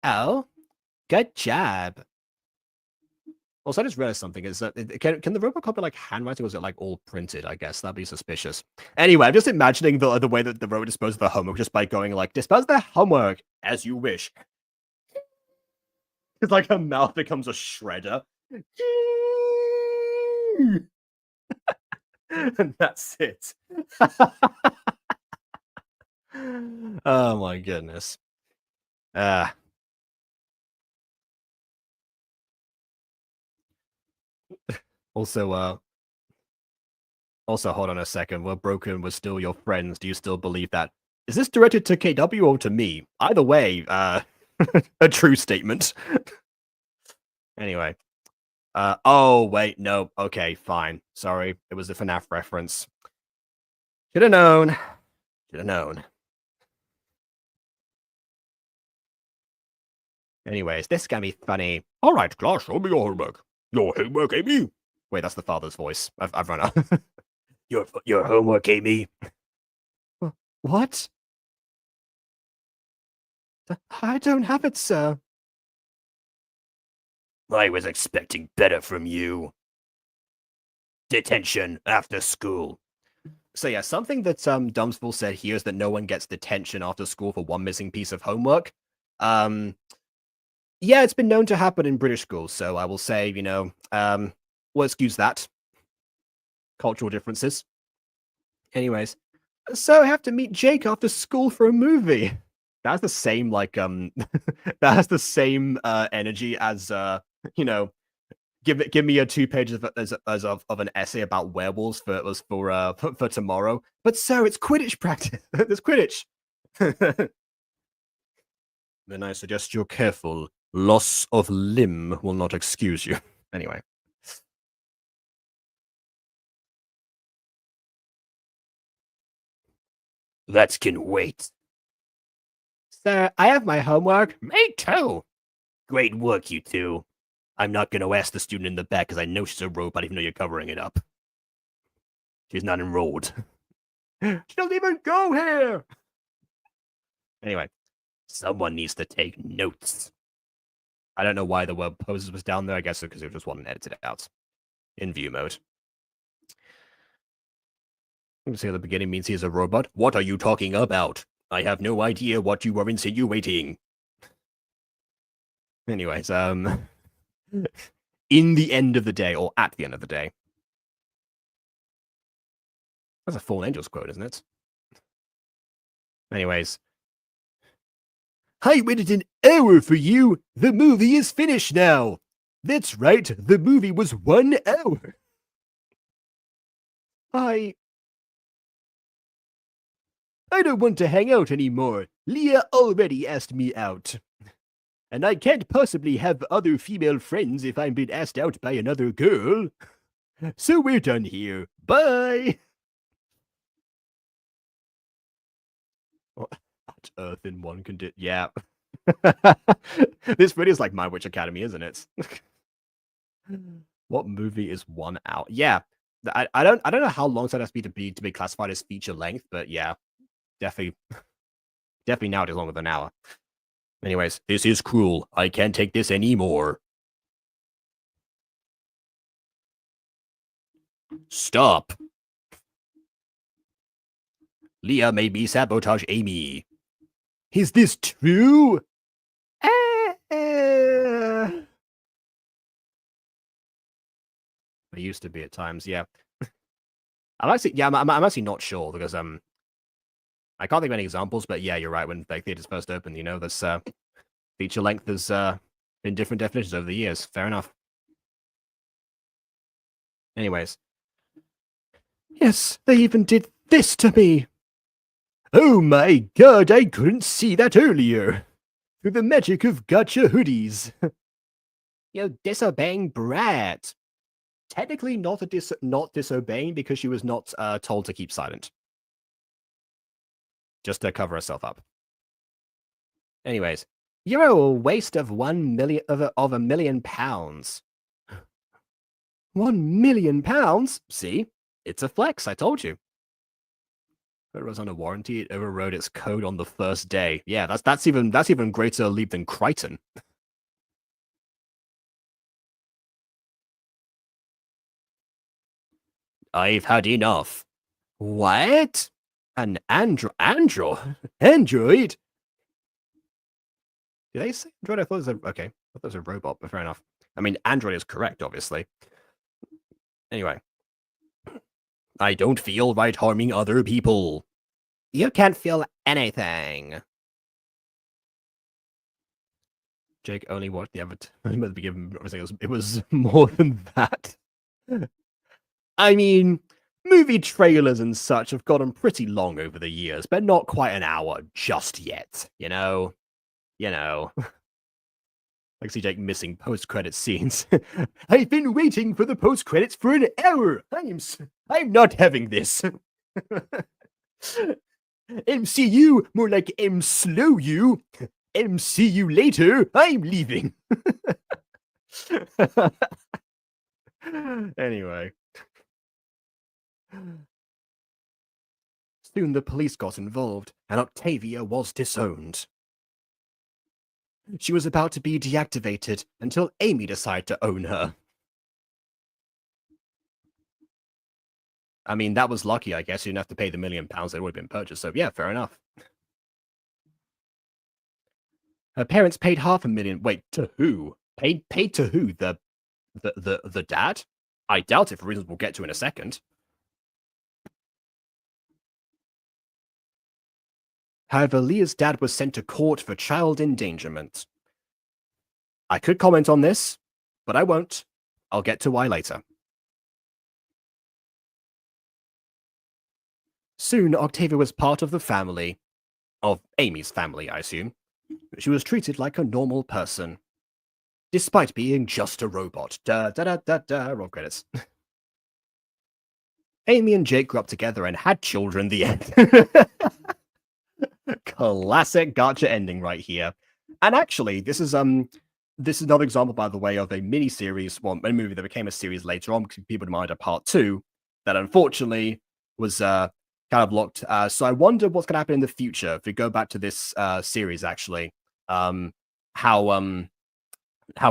Oh, good job. Also, I just realized something is that can the robot copy like handwriting, or is it like all printed? I guess that'd be suspicious. Anyway, I'm just imagining the way that the robot disposes of the homework just by going like, dispose the homework as you wish. It's like her mouth becomes a shredder. And that's it. Oh my goodness. Also, hold on a second. We're broken. We're still your friends. Do you still believe that? Is this directed to KW or to me? Either way, a true statement. Anyway. Oh, wait, no. Okay, fine. Sorry. It was a FNAF reference. Should have known. Should have known. Anyways, this is gonna be funny. All right, class, show me your homework. Your homework, Amy? Wait, that's the father's voice. I've run out. Your homework, Amy. What? I don't have it, sir. I was expecting better from you. Detention after school. So yeah, something that Dumbsville said here is that no one gets detention after school for one missing piece of homework. Yeah, it's been known to happen in British schools, so I will say, you know, we'll excuse that. Cultural differences. Anyways, so I have to meet Jake after school for a movie. That's the same, like, that has the same energy as, you know, give me a 2 pages of an essay about werewolves for tomorrow. But sir, it's Quidditch practice. There's Quidditch. Then I suggest you're careful. Loss of limb will not excuse you. Anyway. That can wait. Sir, I have my homework. Me too. Great work, you two. I'm not going to ask the student in the back because I know she's a robot even though you're covering it up. She's not enrolled. She doesn't even go here! Anyway, someone needs to take notes. I don't know why the word poses was down there. I guess because it just wasn't edited out in view mode. I'm going to say at the beginning means he is a robot. What are you talking about? I have no idea what you are insinuating. Anyways, in the end of the day, or at the end of the day. That's a Fallen Angels quote, isn't it? Anyways. I waited an hour for you. The movie is finished now. That's right, the movie was 1 hour. I don't want to hang out anymore. Leah already asked me out. And I can't possibly have other female friends if I'm being asked out by another girl. So we're done here. Bye! At Earth in one condition. Yeah. This really is like My Witch Academy, isn't it? What movie is 1 hour? Yeah. I don't know how long that has to be classified as feature length, but yeah. Definitely now it is longer than an hour. Anyways, this is cruel. I can't take this anymore. Stop. Leah made me sabotage Amy. Is this true? It used to be at times, yeah. I'm actually not sure because I can't think of any examples, but yeah, you're right. When like theaters first opened, you know, this feature length has been different definitions over the years. Fair enough. Anyways, yes, they even did this to me. Oh my god, I couldn't see that earlier. Through the magic of Gacha hoodies. You know, disobeying Brett. Technically not disobeying because she was not told to keep silent. Just to cover herself up. Anyways, you're a waste of £1 million of £1 million. £1 million? See? It's a flex, I told you. It was under warranty, it overrode its code on the first day. Yeah, that's even greater leap than Crichton. I've had enough. What? An android? Did they say android? I thought it was okay. I thought it was a robot, but fair enough. I mean, android is correct, obviously. Anyway. I don't feel right harming other people. You can't feel anything. Jake only watched the advertisement. It was more than that. I mean, movie trailers and such have gotten pretty long over the years, but not quite an hour just yet, you know? You know. Like see Jake missing post-credit scenes. I've been waiting for the post-credits for an hour. I'm not having this. MCU, more like M-slow you. MCU later, I'm leaving. Anyway. Soon the police got involved, and Octavia was disowned. She was about to be deactivated until Amy decided to own her. I mean, that was lucky, I guess. You didn't have to pay the £1 million that would have been purchased, so yeah, fair enough. Her parents paid $500,000. Wait, to who? Paid to who? The dad? I doubt it for reasons we'll get to in a second. However, Leah's dad was sent to court for child endangerment. I could comment on this, but I won't. I'll get to why later. Soon, Octavia was part of the family. Of Amy's family, I assume. She was treated like a normal person. Despite being just a robot. Roll credits. Amy and Jake grew up together and had children the end. Classic Gacha ending right here. And actually, this is another example, by the way, of a mini-series, well, a movie that became a series later on, because people demanded a part 2, that unfortunately was kind of locked. So I wonder what's going to happen in the future if we go back to this series, actually. How we're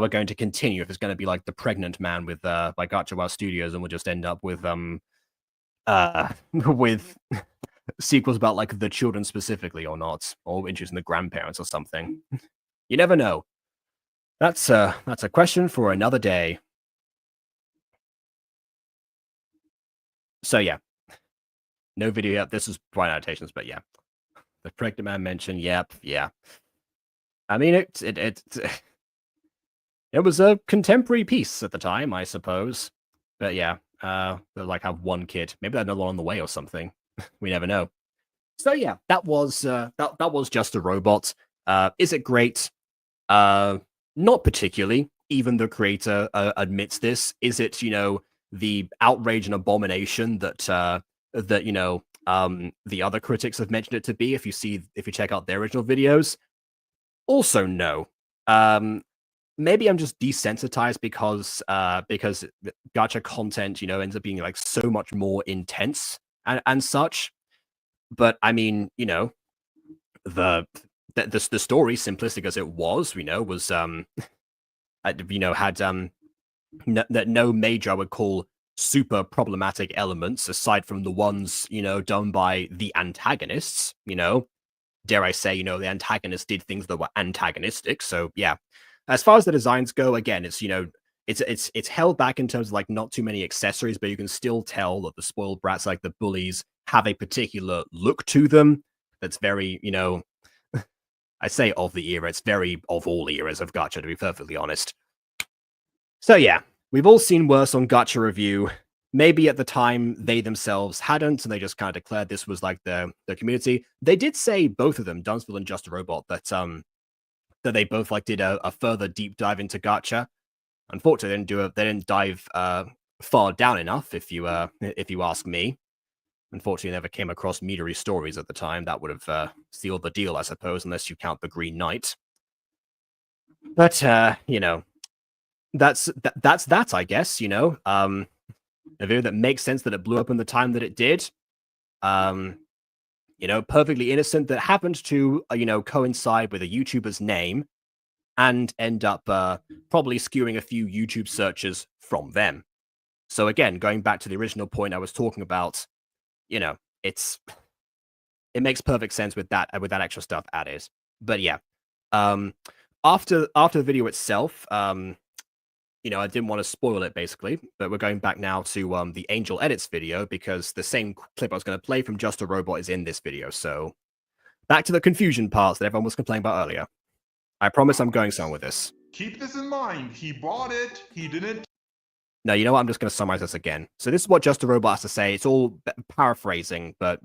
going to continue, if it's going to be like The Pregnant Man with by GachaTuber Studios, and we'll just end up with with sequels about like the children specifically or not, or introducing the grandparents or something. You never know. That's a question for another day. So yeah, no video yet. This is bright annotations, but yeah, the Pregnant Man mentioned. Yep, yeah. I mean, it was a contemporary piece at the time, I suppose. But yeah, they like have one kid. Maybe they're another one on the way or something. We never know. So yeah, that was Just a Robot. Is it great? Not particularly. Even the creator admits this. Is it, the outrage and abomination that the other critics have mentioned it to be? If you check out their original videos, also no. Maybe I'm just desensitized because gacha content, ends up being like so much more intense and such. But I mean, the story, simplistic as it was, was had that no major I would call super problematic elements aside from the ones, done by the antagonists, dare I say, the antagonists did things that were antagonistic. So yeah, as far as the designs go, again, it's held back in terms of like not too many accessories, but you can still tell that the spoiled brats, like the bullies, have a particular look to them that's very, I say of the era, it's very of all eras of Gacha, to be perfectly honest. So yeah, we've all seen worse on Gacha Review. Maybe at the time they themselves hadn't, and they just kind of declared this was like the community. They did say, both of them, Dunsville and Just a Robot, that they both like did a further deep dive into Gacha. Unfortunately, they didn't dive far down enough, if you ask me. Unfortunately, never came across meatery stories at the time. That would have sealed the deal, I suppose, unless you count the Green Knight. But that's that, I guess. A video that makes sense that it blew up in the time that it did. Perfectly innocent, that happened to coincide with a YouTuber's name and end up probably skewing a few YouTube searches from them. So again, going back to the original point I was talking about, it makes perfect sense with that extra stuff added. But yeah, after the video itself, I didn't want to spoil it basically, but we're going back now to the Angel Edits video because the same clip I was going to play from Just a Robot is in this video. So back to the confusion parts that everyone was complaining about earlier. I promise I'm going somewhere with this. Keep this in mind. He bought it. He didn't. No, you know what? I'm just going to summarize this again. So this is what Just a Robot has to say. It's all paraphrasing, but,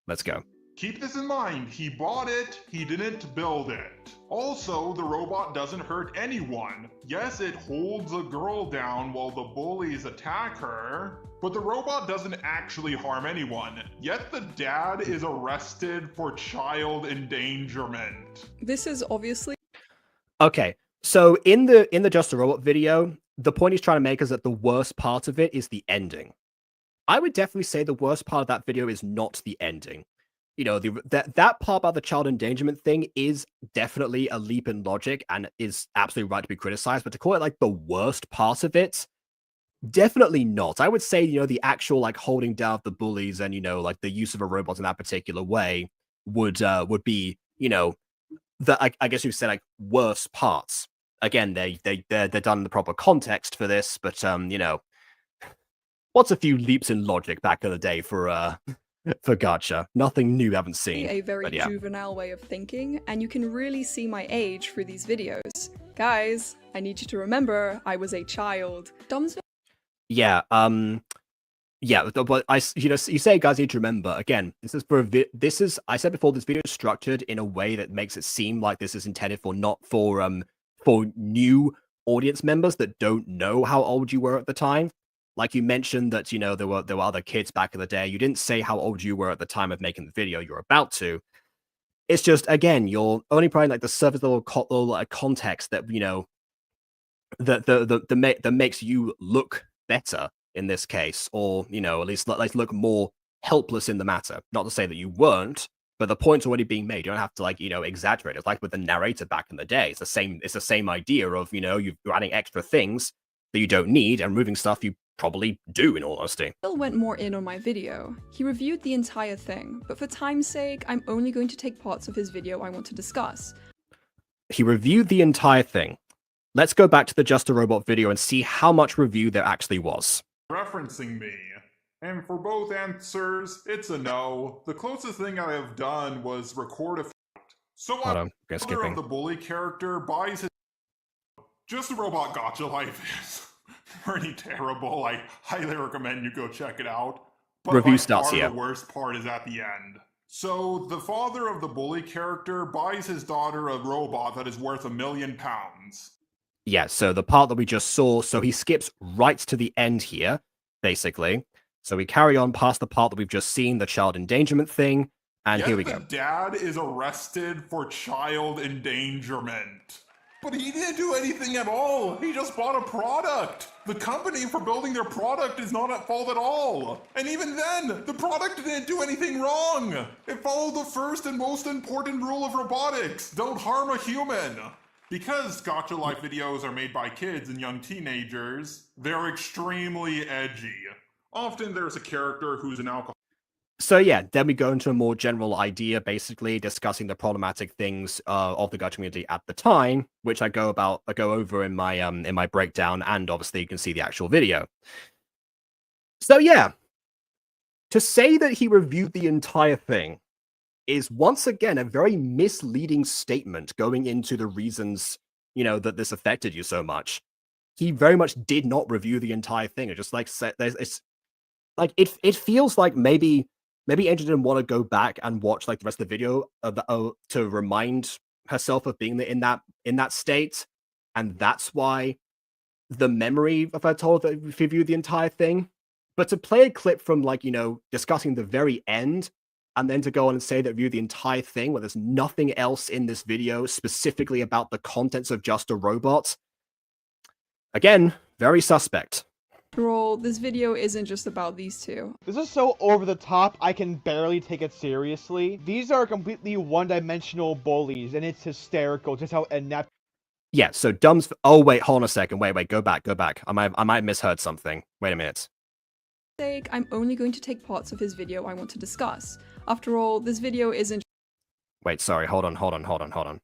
let's go. Keep this in mind. He bought it. He didn't build it. Also, the robot doesn't hurt anyone. Yes, it holds a girl down while the bullies attack her, but the robot doesn't actually harm anyone. Yet the dad is arrested for child endangerment. This is obviously... Okay, so in the Just a Robot video, the point he's trying to make is that the worst part of it is the ending. I would definitely say the worst part of that video is not the ending. That part about the child endangerment thing is definitely a leap in logic and is absolutely right to be criticized, but to call it like the worst part of it, definitely not. I would say, the actual like holding down of the bullies and, like the use of a robot in that particular way would be, I guess you said like worst parts. Again, they're done in the proper context for this, but what's a few leaps in logic back in the day for Gacha? Nothing new, haven't seen. A very juvenile way of thinking, and you can really see my age through these videos. Guys, I need you to remember I was a child. Yeah, but you say guys need to remember, again, this is I said before, this video is structured in a way that makes it seem like this is intended for for new audience members that don't know how old you were at the time. Like you mentioned that, there were other kids back in the day. You didn't say how old you were at the time of making the video. You're about to. It's just, again, you're only providing like the surface level context that, that makes you look better in this case, or, at least look more helpless in the matter. Not to say that you weren't, but the point's already being made. You don't have to exaggerate. It's like with the narrator back in the day. It's the same idea of, you're adding extra things that you don't need and removing stuff you probably do, in all honesty. Phil went more in on my video. He reviewed the entire thing, but for time's sake, I'm only going to take parts of his video I want to discuss. He reviewed the entire thing. Let's go back to the Just a Robot video and see how much review there actually was. Referencing me. And for both answers, it's a no. The closest thing I have done was record a fight. So I'm the of the bully character buys his... Just a Robot Gacha life is pretty terrible. I highly recommend you go check it out. But review starts here. The worst part is at the end. So the father of the bully character buys his daughter a robot that is worth £1 million. Yeah, so the part that we just saw, so he skips right to the end here, basically. So we carry on past the part that we've just seen, the child endangerment thing, and here we go. The dad is arrested for child endangerment. But he didn't do anything at all. He just bought a product. The company for building their product is not at fault at all. And even then, the product didn't do anything wrong. It followed the first and most important rule of robotics. Don't harm a human. Because Gacha Life videos are made by kids and young teenagers, they're extremely edgy. Often there's a character who's an alcoholic. So yeah, then we go into a more general idea, basically discussing the problematic things of the Gacha community at the time, which I go over in my breakdown, and obviously you can see the actual video. So yeah, to say that he reviewed the entire thing is once again a very misleading statement going into the reasons, that this affected you so much. He very much did not review the entire thing. It just it's like it feels like maybe Angel didn't want to go back and watch like the rest of the video to remind herself of being in that state, and that's why the memory of her told that if you view the entire thing. But to play a clip from discussing the very end, and then to go on and say that view the entire thing where there's nothing else in this video specifically about the contents of Just a Robot, again, very suspect. After all, this video isn't just about these two. This is so over the top, I can barely take it seriously. These are completely one-dimensional bullies, and it's hysterical just how inept. Yeah, so Dumbs. Oh wait, hold on a second. Wait, go back. I might have misheard something. Wait a minute. I'm only going to take parts of his video I want to discuss. After all, this video isn't. Wait, sorry. Hold on.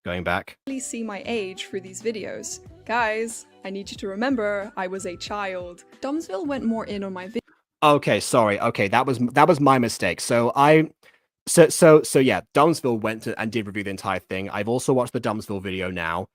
Going back. Really see my age through these videos. Guys, I need you to remember I was a child. Dumbsville went more in on my video. Okay, sorry. Okay, that was my mistake. So yeah, Dumbsville went and did review the entire thing. I've also watched the Dumbsville video now.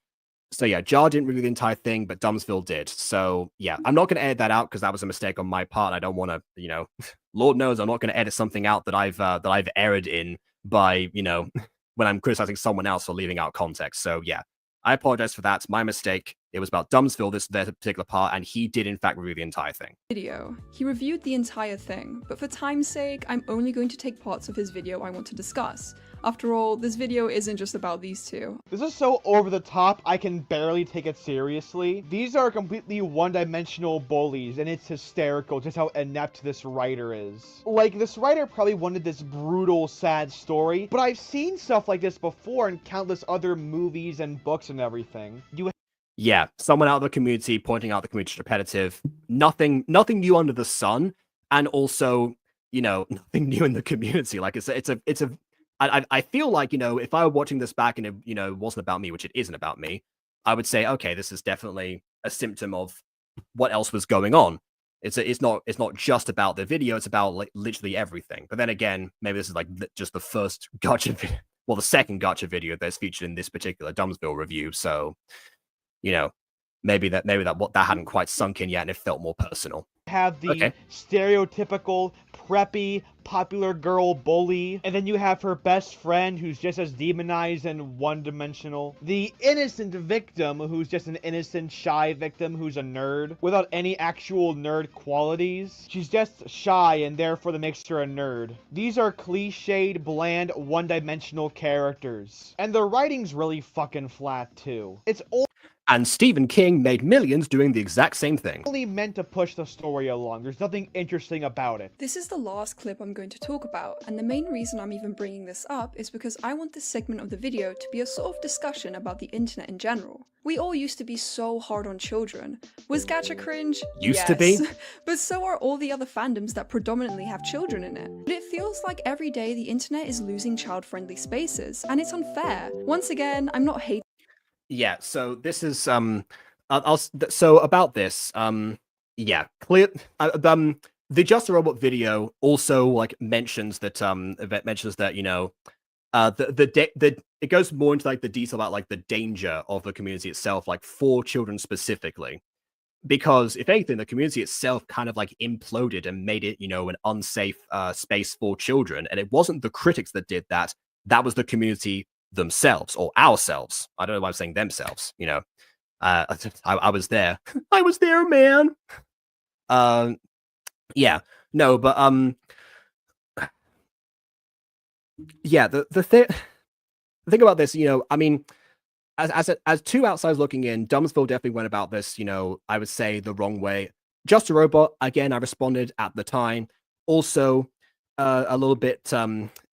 So yeah, Jar didn't review the entire thing, but Dumbsville did. So yeah, I'm not going to edit that out because that was a mistake on my part. I don't want to, Lord knows I'm not going to edit something out that I've erred in by, when I'm criticizing someone else for leaving out context. So yeah, I apologize for that. It's my mistake. It was about Dumbsville, this particular part, and he did in fact review the entire thing. He reviewed the entire thing, but for time's sake, I'm only going to take parts of his video I want to discuss. After all, this video isn't just about these two. This is so over the top, I can barely take it seriously. These are completely one-dimensional bullies, and it's hysterical just how inept this writer is. Like, this writer probably wanted this brutal, sad story, but I've seen stuff like this before in countless other movies and books and everything. Yeah, someone out of the community pointing out the community's repetitive. Nothing new under the sun, and also, nothing new in the community. Like I feel like, if I were watching this back and it wasn't about me, which it isn't about me, I would say, okay, this is definitely a symptom of what else was going on. It's not just about the video, it's about like literally everything. But then again, maybe this is like just the first Gacha video, well, the second Gacha video that's featured in this particular Dumbsville review. So, maybe that hadn't quite sunk in yet and it felt more personal. Have the stereotypical preppy popular girl bully, and then you have her best friend who's just as demonized and one-dimensional, the innocent victim who's just an innocent shy victim who's a nerd without any actual nerd qualities. She's just shy and therefore that makes her a nerd. These are cliched, bland, one-dimensional characters, and the writing's really fucking flat too. It's and Stephen King made millions doing the exact same thing. Only meant to push the story along. There's nothing interesting about it. This is the last clip I'm going to talk about, and the main reason I'm even bringing this up is because I want this segment of the video to be a sort of discussion about the internet in general. We all used to be so hard on children. Was Gacha cringe? Used to be? But so are all the other fandoms that predominantly have children in it. But it feels like every day the internet is losing child-friendly spaces, and it's unfair. Once again, I'm not hating. Yeah, so this is so about this, yeah, clear the Just a Robot video also like mentions that it goes more into like the detail about like the danger of the community itself, like for children specifically. Because if anything, the community itself kind of like imploded and made it, an unsafe space for children. And it wasn't the critics that did that. That was the community themselves or ourselves. I don't know why I'm saying themselves, I was there. I was there, man. Yeah. No, but yeah, the thing about this, I mean, as two outsiders looking in, Dumbsville definitely went about this, I would say the wrong way. Just a Robot, again, I responded at the time. Also, a little bit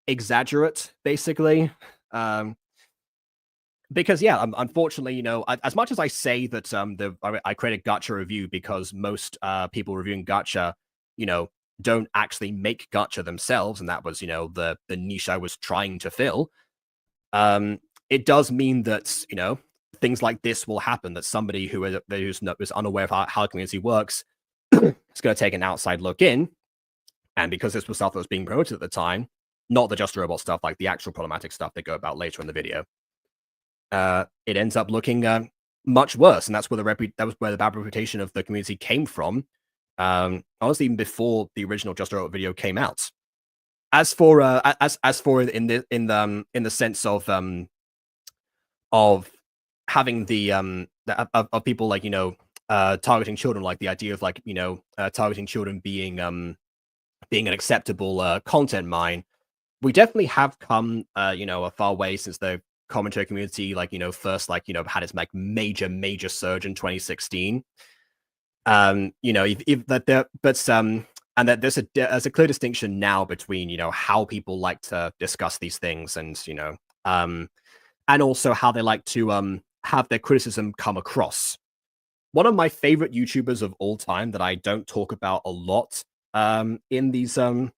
exaggerate, basically. because yeah, unfortunately, as much as I say that I created Gacha review because most people reviewing Gacha, don't actually make Gacha themselves, and that was the niche I was trying to fill. It does mean that things like this will happen. That somebody who's unaware of how the community works is going to take an outside look in, and because this was stuff that was being promoted at the time, not the Just a Robot stuff, like the actual problematic stuff they go about later in the video. It ends up looking much worse, and that's where the bad reputation of the community came from. Honestly, even before the original Just a Robot video came out. As for in the sense of having of people like targeting children, like the idea of like targeting children being an acceptable content mine, we definitely have come a far way since the commentary community first had its like major surge in 2016. And that there's a clear distinction now between how people like to discuss these things, and and also how they like to have their criticism come across. One of my favorite YouTubers of all time that I don't talk about a lot in these in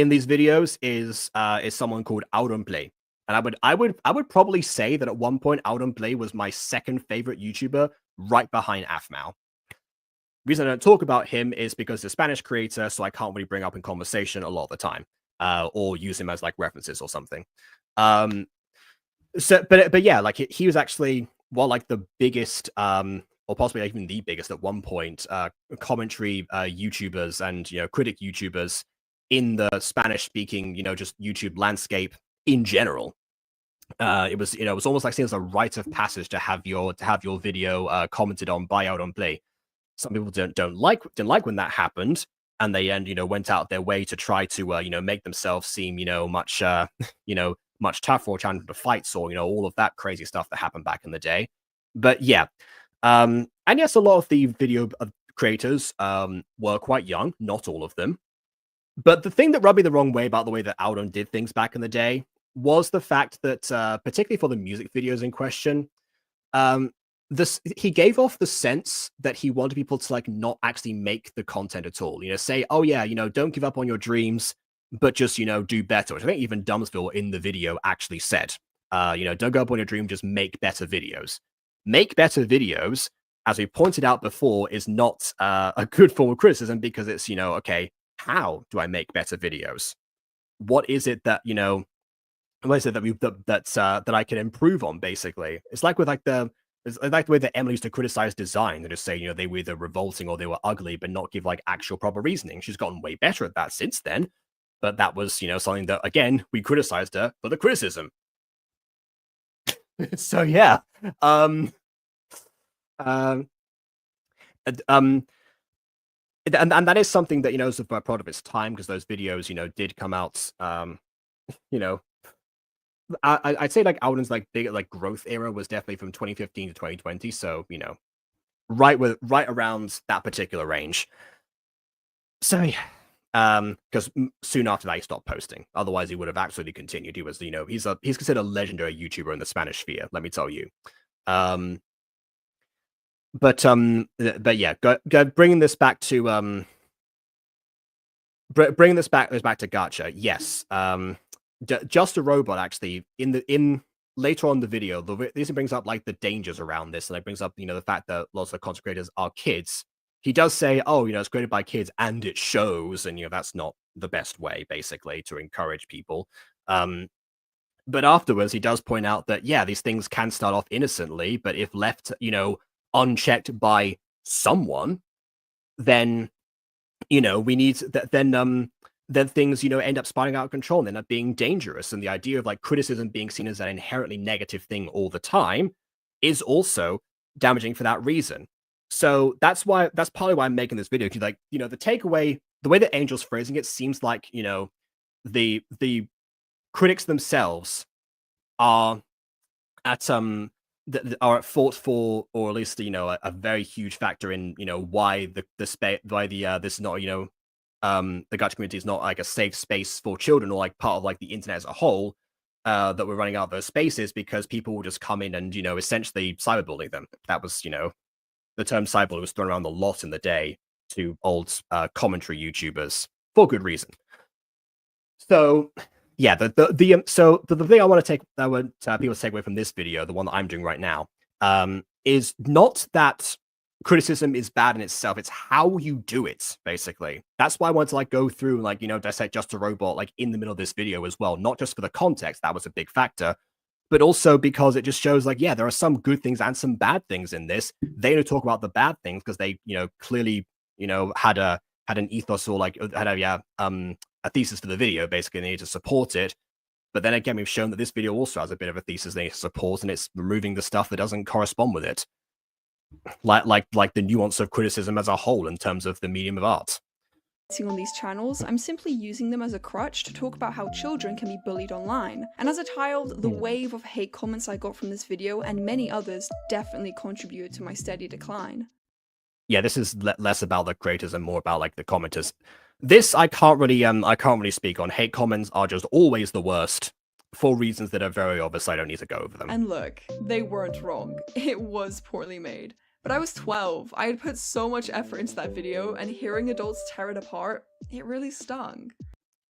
these videos is someone called Auronplay. And I would probably say that at one point Auronplay was my second favorite YouTuber, right behind Afmao. The reason I don't talk about him is because he's a Spanish creator, so I can't really bring up in conversation a lot of the time, or use him as like references or something. But yeah, like he was actually like the biggest, or possibly even the biggest at one point, commentary YouTubers and critic YouTubers in the Spanish-speaking just YouTube landscape in general. It was almost like seen as a rite of passage to have your video commented on by Auronplay. Some people didn't like when that happened, and they went out their way to try to make themselves seem much much tougher or challenging to fights, or all of that crazy stuff that happened back in the day. But yeah, and yes, a lot of the video creators were quite young, not all of them. But the thing that rubbed me the wrong way about the way that Auron did things back in the day was the fact that, particularly for the music videos in question, he gave off the sense that he wanted people to like not actually make the content at all. Say, oh yeah, don't give up on your dreams, but just do better. Which I think even Dumbsville in the video actually said. Don't give up on your dream, just make better videos. Make better videos, as we pointed out before, is not a good form of criticism, because it's okay, how do I make better videos? What is it that what is it that I can improve on? Basically, it's like with it's like the way that Emily used to criticize design, and just say, they were either revolting or they were ugly, but not give like actual proper reasoning. She's gotten way better at that since then. But that was, something that, again, we criticized her for the criticism. So yeah. And that is something that, is a product of its time, because those videos, did come out, I'd say like Auron's like big like growth era was definitely from 2015 to 2020. So, right around that particular range. So yeah, because soon after that he stopped posting. Otherwise he would have absolutely continued. He was, he's considered a legendary YouTuber in the Spanish sphere, let me tell you. But yeah, bringing this back to Gacha. Yes, Just a Robot actually in later on in the video, this brings up like the dangers around this, and it brings up the fact that lots of the content creators are kids. He does say, oh, it's created by kids and it shows, and that's not the best way basically to encourage people. But afterwards he does point out that yeah, these things can start off innocently, but if left unchecked by someone, then we need then things end up spiraling out of control and end up being dangerous. And the idea of like criticism being seen as an inherently negative thing all the time is also damaging for that reason. So that's partly why I'm making this video. Like, the takeaway, the way that Angel's phrasing it seems like, the critics themselves are at fault for, or at least a very huge factor in why the this is not the Gacha community is not like a safe space for children, or like part of like the internet as a whole, that were running out of those spaces because people will just come in and, you know, essentially cyberbully them. That was, you know, the term cyberbully was thrown around a lot in the day to old commentary YouTubers for good reason. So yeah, the thing I want to take that would people take away from this video, the one that I'm doing right now, is not that criticism is bad in itself, it's how you do it, basically. That's why I wanted to like go through and like, you know, dissect Just a Robot like in the middle of this video as well, not just for the context, that was a big factor, but also because it just shows like, yeah, there are some good things and some bad things in this. They don't talk about the bad things because they, you know, clearly, you know, had an ethos or like had a thesis for the video, basically. They need to support it. But then again, we've shown that this video also has a bit of a thesis they need to support, and it's removing the stuff that doesn't correspond with it. Like the nuance of criticism as a whole in terms of the medium of art. On these channels, I'm simply using them as a crutch to talk about how children can be bullied online. And as a child, the wave of hate comments I got from this video and many others definitely contributed to my steady decline. Yeah, this is less about the creators and more about like the commenters. This I can't really speak on. Hate comments are just always the worst for reasons that are very obvious. I don't need to go over them. And look, they weren't wrong. It was poorly made. But I was 12, I had put so much effort into that video, and hearing adults tear it apart, it really stung.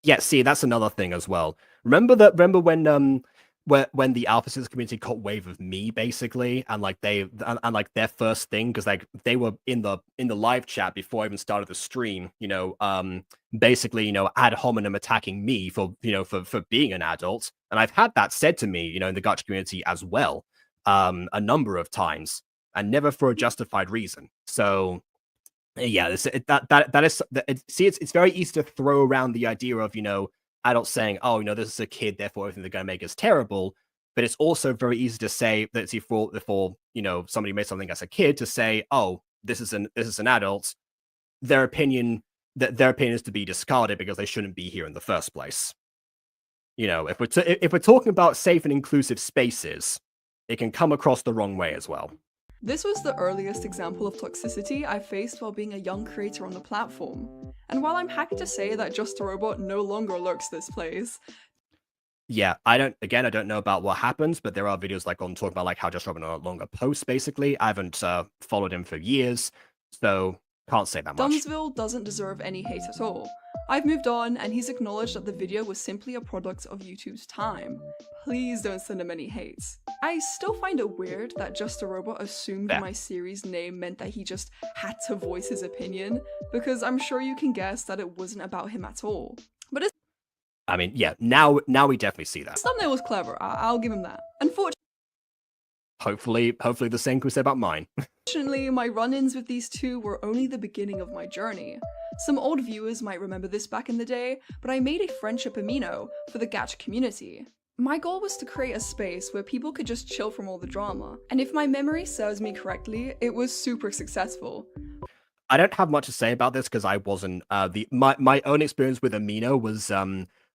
Yeah, see, that's another thing as well. Remember when the Alphasis community caught wave of me, basically, and like like their first thing, because like they were in the live chat before I even started the stream, you know, basically, you know, ad hominem attacking me for, you know, for being an adult. And I've had that said to me, you know, in the Gacha community as well, a number of times. And never for a justified reason. So, yeah, it's very easy to throw around the idea of, you know, adults saying, "Oh, you know, this is a kid, therefore everything they're going to make is terrible." But it's also very easy to say that for you know, somebody made something as a kid to say, "Oh, this is an adult." Their opinion is to be discarded because they shouldn't be here in the first place. You know, if we're talking about safe and inclusive spaces, it can come across the wrong way as well. This was the earliest example of toxicity I faced while being a young creator on the platform. And while I'm happy to say that Just a Robot no longer lurks this place. Yeah, I don't know about what happens, but there are videos like on talking about like how Just a Robot no longer posts, basically. I haven't followed him for years, so can't say that much. Dumbsville doesn't deserve any hate at all. I've moved on, and he's acknowledged that the video was simply a product of YouTube's time. Please don't send him any hates. I still find it weird that Just a Robot assumed my series name meant that he just had to voice his opinion, because I'm sure you can guess that it wasn't about him at all. But I mean, yeah, now we definitely see that. His thumbnail was clever, I'll give him that. Unfortunately, hopefully the same can be said about mine. Fortunately, my run-ins with these two were only the beginning of my journey. Some old viewers might remember this back in the day, but I made a friendship amino for the Gacha community. My goal was to create a space where people could just chill from all the drama, and if my memory serves me correctly, it was super successful. I don't have much to say about this because I wasn't my own experience with Amino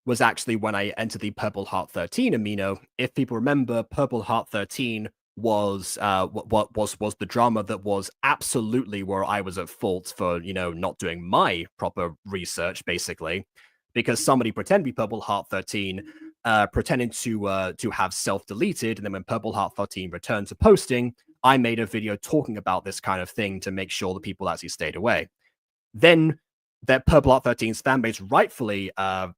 was actually when I entered the Purple Heart 13 Amino. If people remember, Purple Heart 13 was what was the drama that was absolutely where I was at fault for, you know, not doing my proper research, basically, because somebody pretended to be Purple Heart 13, pretended to have self-deleted, and then when Purple Heart 13 returned to posting, I made a video talking about this kind of thing to make sure that people actually stayed away. Then that Purple Heart 13's fanbase rightfully,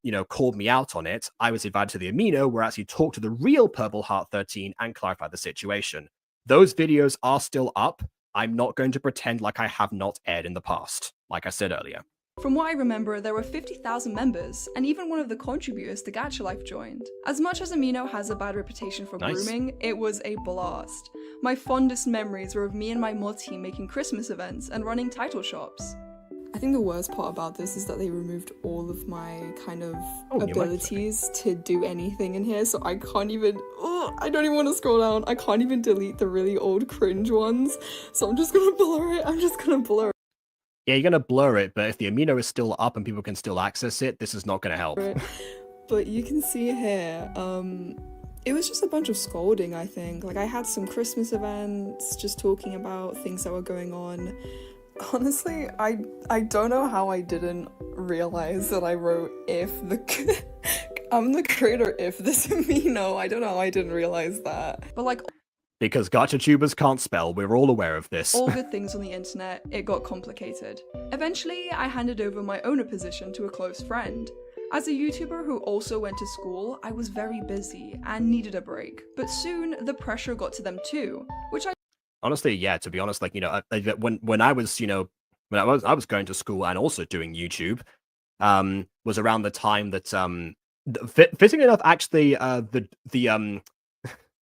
you know, called me out on it. I was invited to the Amino where I actually talked to the real Purple Heart 13 and clarified the situation. Those videos are still up. I'm not going to pretend like I have not aired in the past, like I said earlier. From what I remember, there were 50,000 members, and even one of the contributors to Gacha Life joined. As much as Amino has a bad reputation for grooming, it was a blast. My fondest memories were of me and my mod team making Christmas events and running title shops. I think the worst part about this is that they removed all of my kind of abilities to do anything in here, so I can't even, I don't even want to scroll down. I can't even delete the really old cringe ones, so I'm just gonna blur it. Yeah, you're gonna blur it, but if the Amino is still up and people can still access it, this is not gonna help. But you can see here, it was just a bunch of scolding, I think. Like, I had some Christmas events, just talking about things that were going on. Honestly, I don't know how I didn't realize that I wrote if the I'm the creator if this amino. I don't know how I didn't realize that. But like Because GachaTubers can't spell, we're all aware of this. all good things on the internet, it got complicated. Eventually, I handed over my owner position to a close friend. As a YouTuber who also went to school, I was very busy and needed a break. But soon, the pressure got to them too, which I Honestly, yeah, to be honest, like, you know, when I was, you know, when I was going to school and also doing YouTube, was around the time that, fitting enough, actually,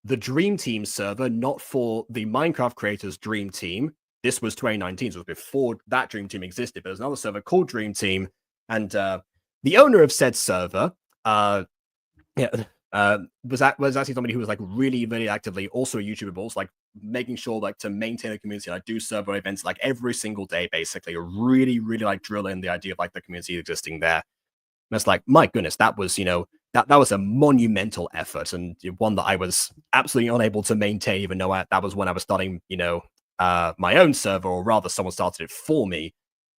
the Dream Team server, not for the Minecraft creators Dream Team. This was 2019, so it was before that Dream Team existed, but there's another server called Dream Team, and the owner of said server, was actually somebody who was like really actively also a YouTuber, but also like making sure like to maintain a community. And I do server events like every single day, basically, really like drill in the idea of like the community existing there. And it's like, my goodness, that was, you know, that was a monumental effort, and one that I was absolutely unable to maintain, even though that was when I was starting, you know, my own server, or rather someone started it for me.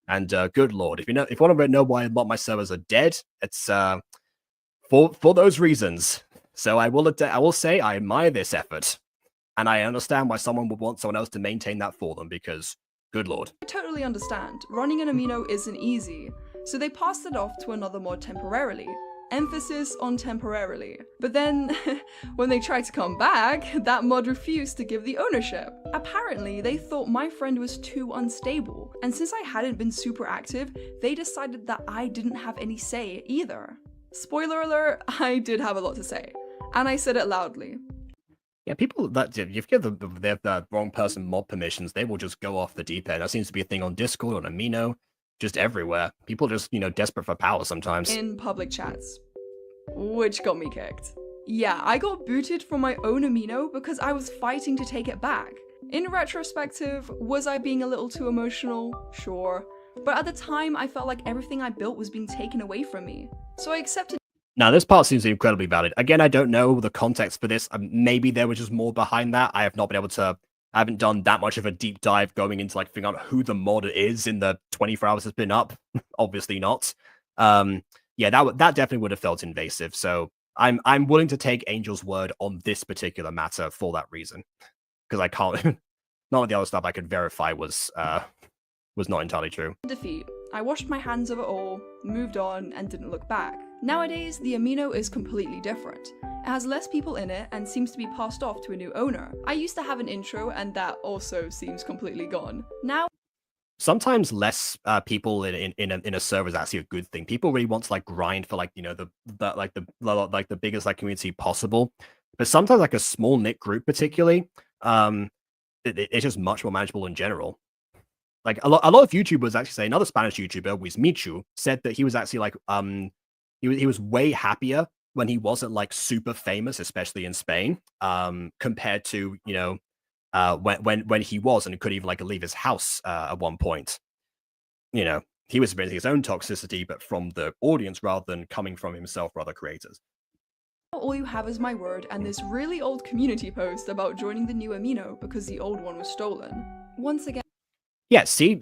And good lord, if you want to know why a lot of my servers are dead, it's for those reasons. So I will say I admire this effort, and I understand why someone would want someone else to maintain that for them, because good lord. I totally understand. Running an amino isn't easy, so they passed it off to another mod temporarily. Emphasis on temporarily. But then, when they tried to come back, that mod refused to give the ownership. Apparently, they thought my friend was too unstable, and since I hadn't been super active, they decided that I didn't have any say either. Spoiler alert, I did have a lot to say, and I said it loudly. Yeah, people that if you give the wrong person mod permissions, they will just go off the deep end. That seems to be a thing on Discord, on Amino, just everywhere. People just, you know, desperate for power sometimes. In public chats, which got me kicked. Yeah, I got booted from my own amino because I was fighting to take it back. In retrospective, was I being a little too emotional? Sure. But at the time, I felt like everything I built was being taken away from me. So I accepted. Now, this part seems incredibly valid. Again, I don't know the context for this. Maybe there was just more behind that. I have not been able to. I haven't done that much of a deep dive going into like figuring out who the mod is in the 24 hours it's been up. Obviously not. Yeah, that definitely would have felt invasive. So I'm willing to take Angel's word on this particular matter for that reason, because I can't. None of the other stuff I could verify was not entirely true. Defeat. I washed my hands of it all, moved on, and didn't look back. Nowadays, the amino is completely different. It has less people in it and seems to be passed off to a new owner. I used to have an intro, and that also seems completely gone. Now, sometimes less people in a server is actually a good thing. People really want to like grind for like, you know, the biggest like community possible. But sometimes like a small knit group, particularly, it's just much more manageable in general. Like a lot of YouTubers actually say, another Spanish YouTuber, Wismichu, said that he was actually like he was way happier when he wasn't like super famous, especially in Spain, compared to, you know, when he was and could even like leave his house at one point. You know, he was experiencing his own toxicity, but from the audience rather than coming from himself or other creators. all you have is my word and this really old community post about joining the new amino because the old one was stolen. Once again. Yeah, see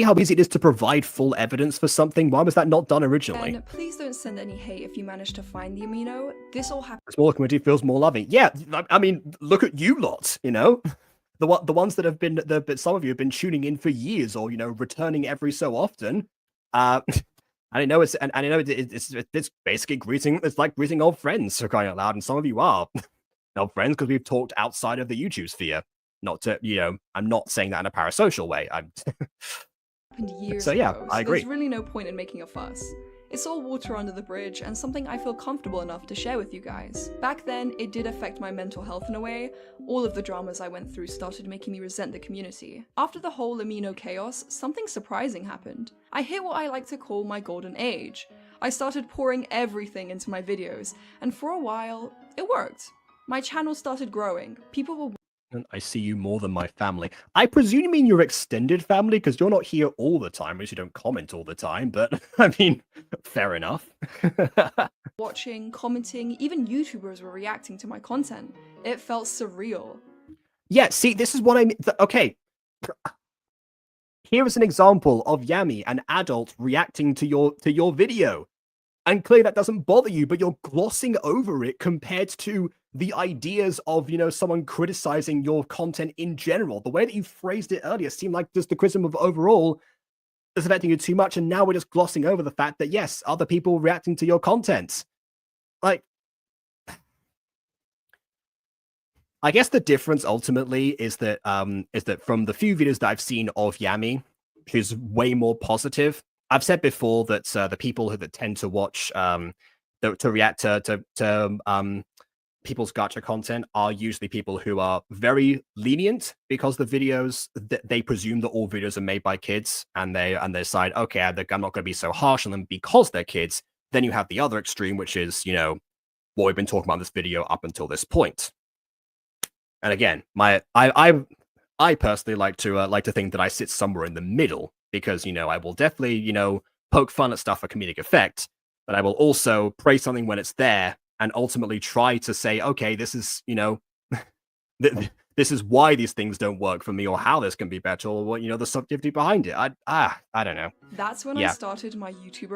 how easy it is to provide full evidence for something? Why was that not done originally? And please don't send any hate if you manage to find the amino. This all happened. A smaller community feels more loving. Yeah, I mean, look at you lot, you know? The ones that have been, some of you have been tuning in for years or, you know, returning every so often. I know it's basically greeting, it's like greeting old friends, for crying out loud, and some of you are old friends because we've talked outside of the YouTube sphere. Not to, you know, I'm not saying that in a parasocial way. I'm years so yeah, ago, I agree. There's really no point in making a fuss. It's all water under the bridge and something I feel comfortable enough to share with you guys. Back then, it did affect my mental health in a way. All of the dramas I went through started making me resent the community. After the whole amino chaos, something surprising happened. I hit what I like to call my golden age. I started pouring everything into my videos, and for a while, it worked. My channel started growing. People were I see you more than my family. I presume you mean your extended family, because you're not here all the time, because you don't comment all the time, but I mean, fair enough. watching, commenting, even YouTubers were reacting to my content. It felt surreal. Yeah, see, this is what I mean. Okay. Here is an example of Yami, an adult, reacting to your video. And clearly that doesn't bother you, but you're glossing over it compared to the ideas of, someone criticizing your content in general. The way that you phrased it earlier seemed like just the criticism of overall is affecting you too much, and now we're just glossing over the fact that, yes, other people reacting to your content. Like, I guess the difference ultimately is that from the few videos that I've seen of Yami, who's way more positive. I've said before that the people that tend to watch to react to people's gacha content are usually people who are very lenient because the videos they presume that all videos are made by kids, and they decide, okay, I'm not going to be so harsh on them because they're kids. Then you have the other extreme, which is what we've been talking about in this video up until this point. And again, I personally like to think that I sit somewhere in the middle, because I will definitely poke fun at stuff for comedic effect, but I will also praise something when it's there and ultimately try to say, okay, this is this is why these things don't work for me, or how this can be better, or what the subjectivity behind it. I don't know. That's when I started my YouTuber.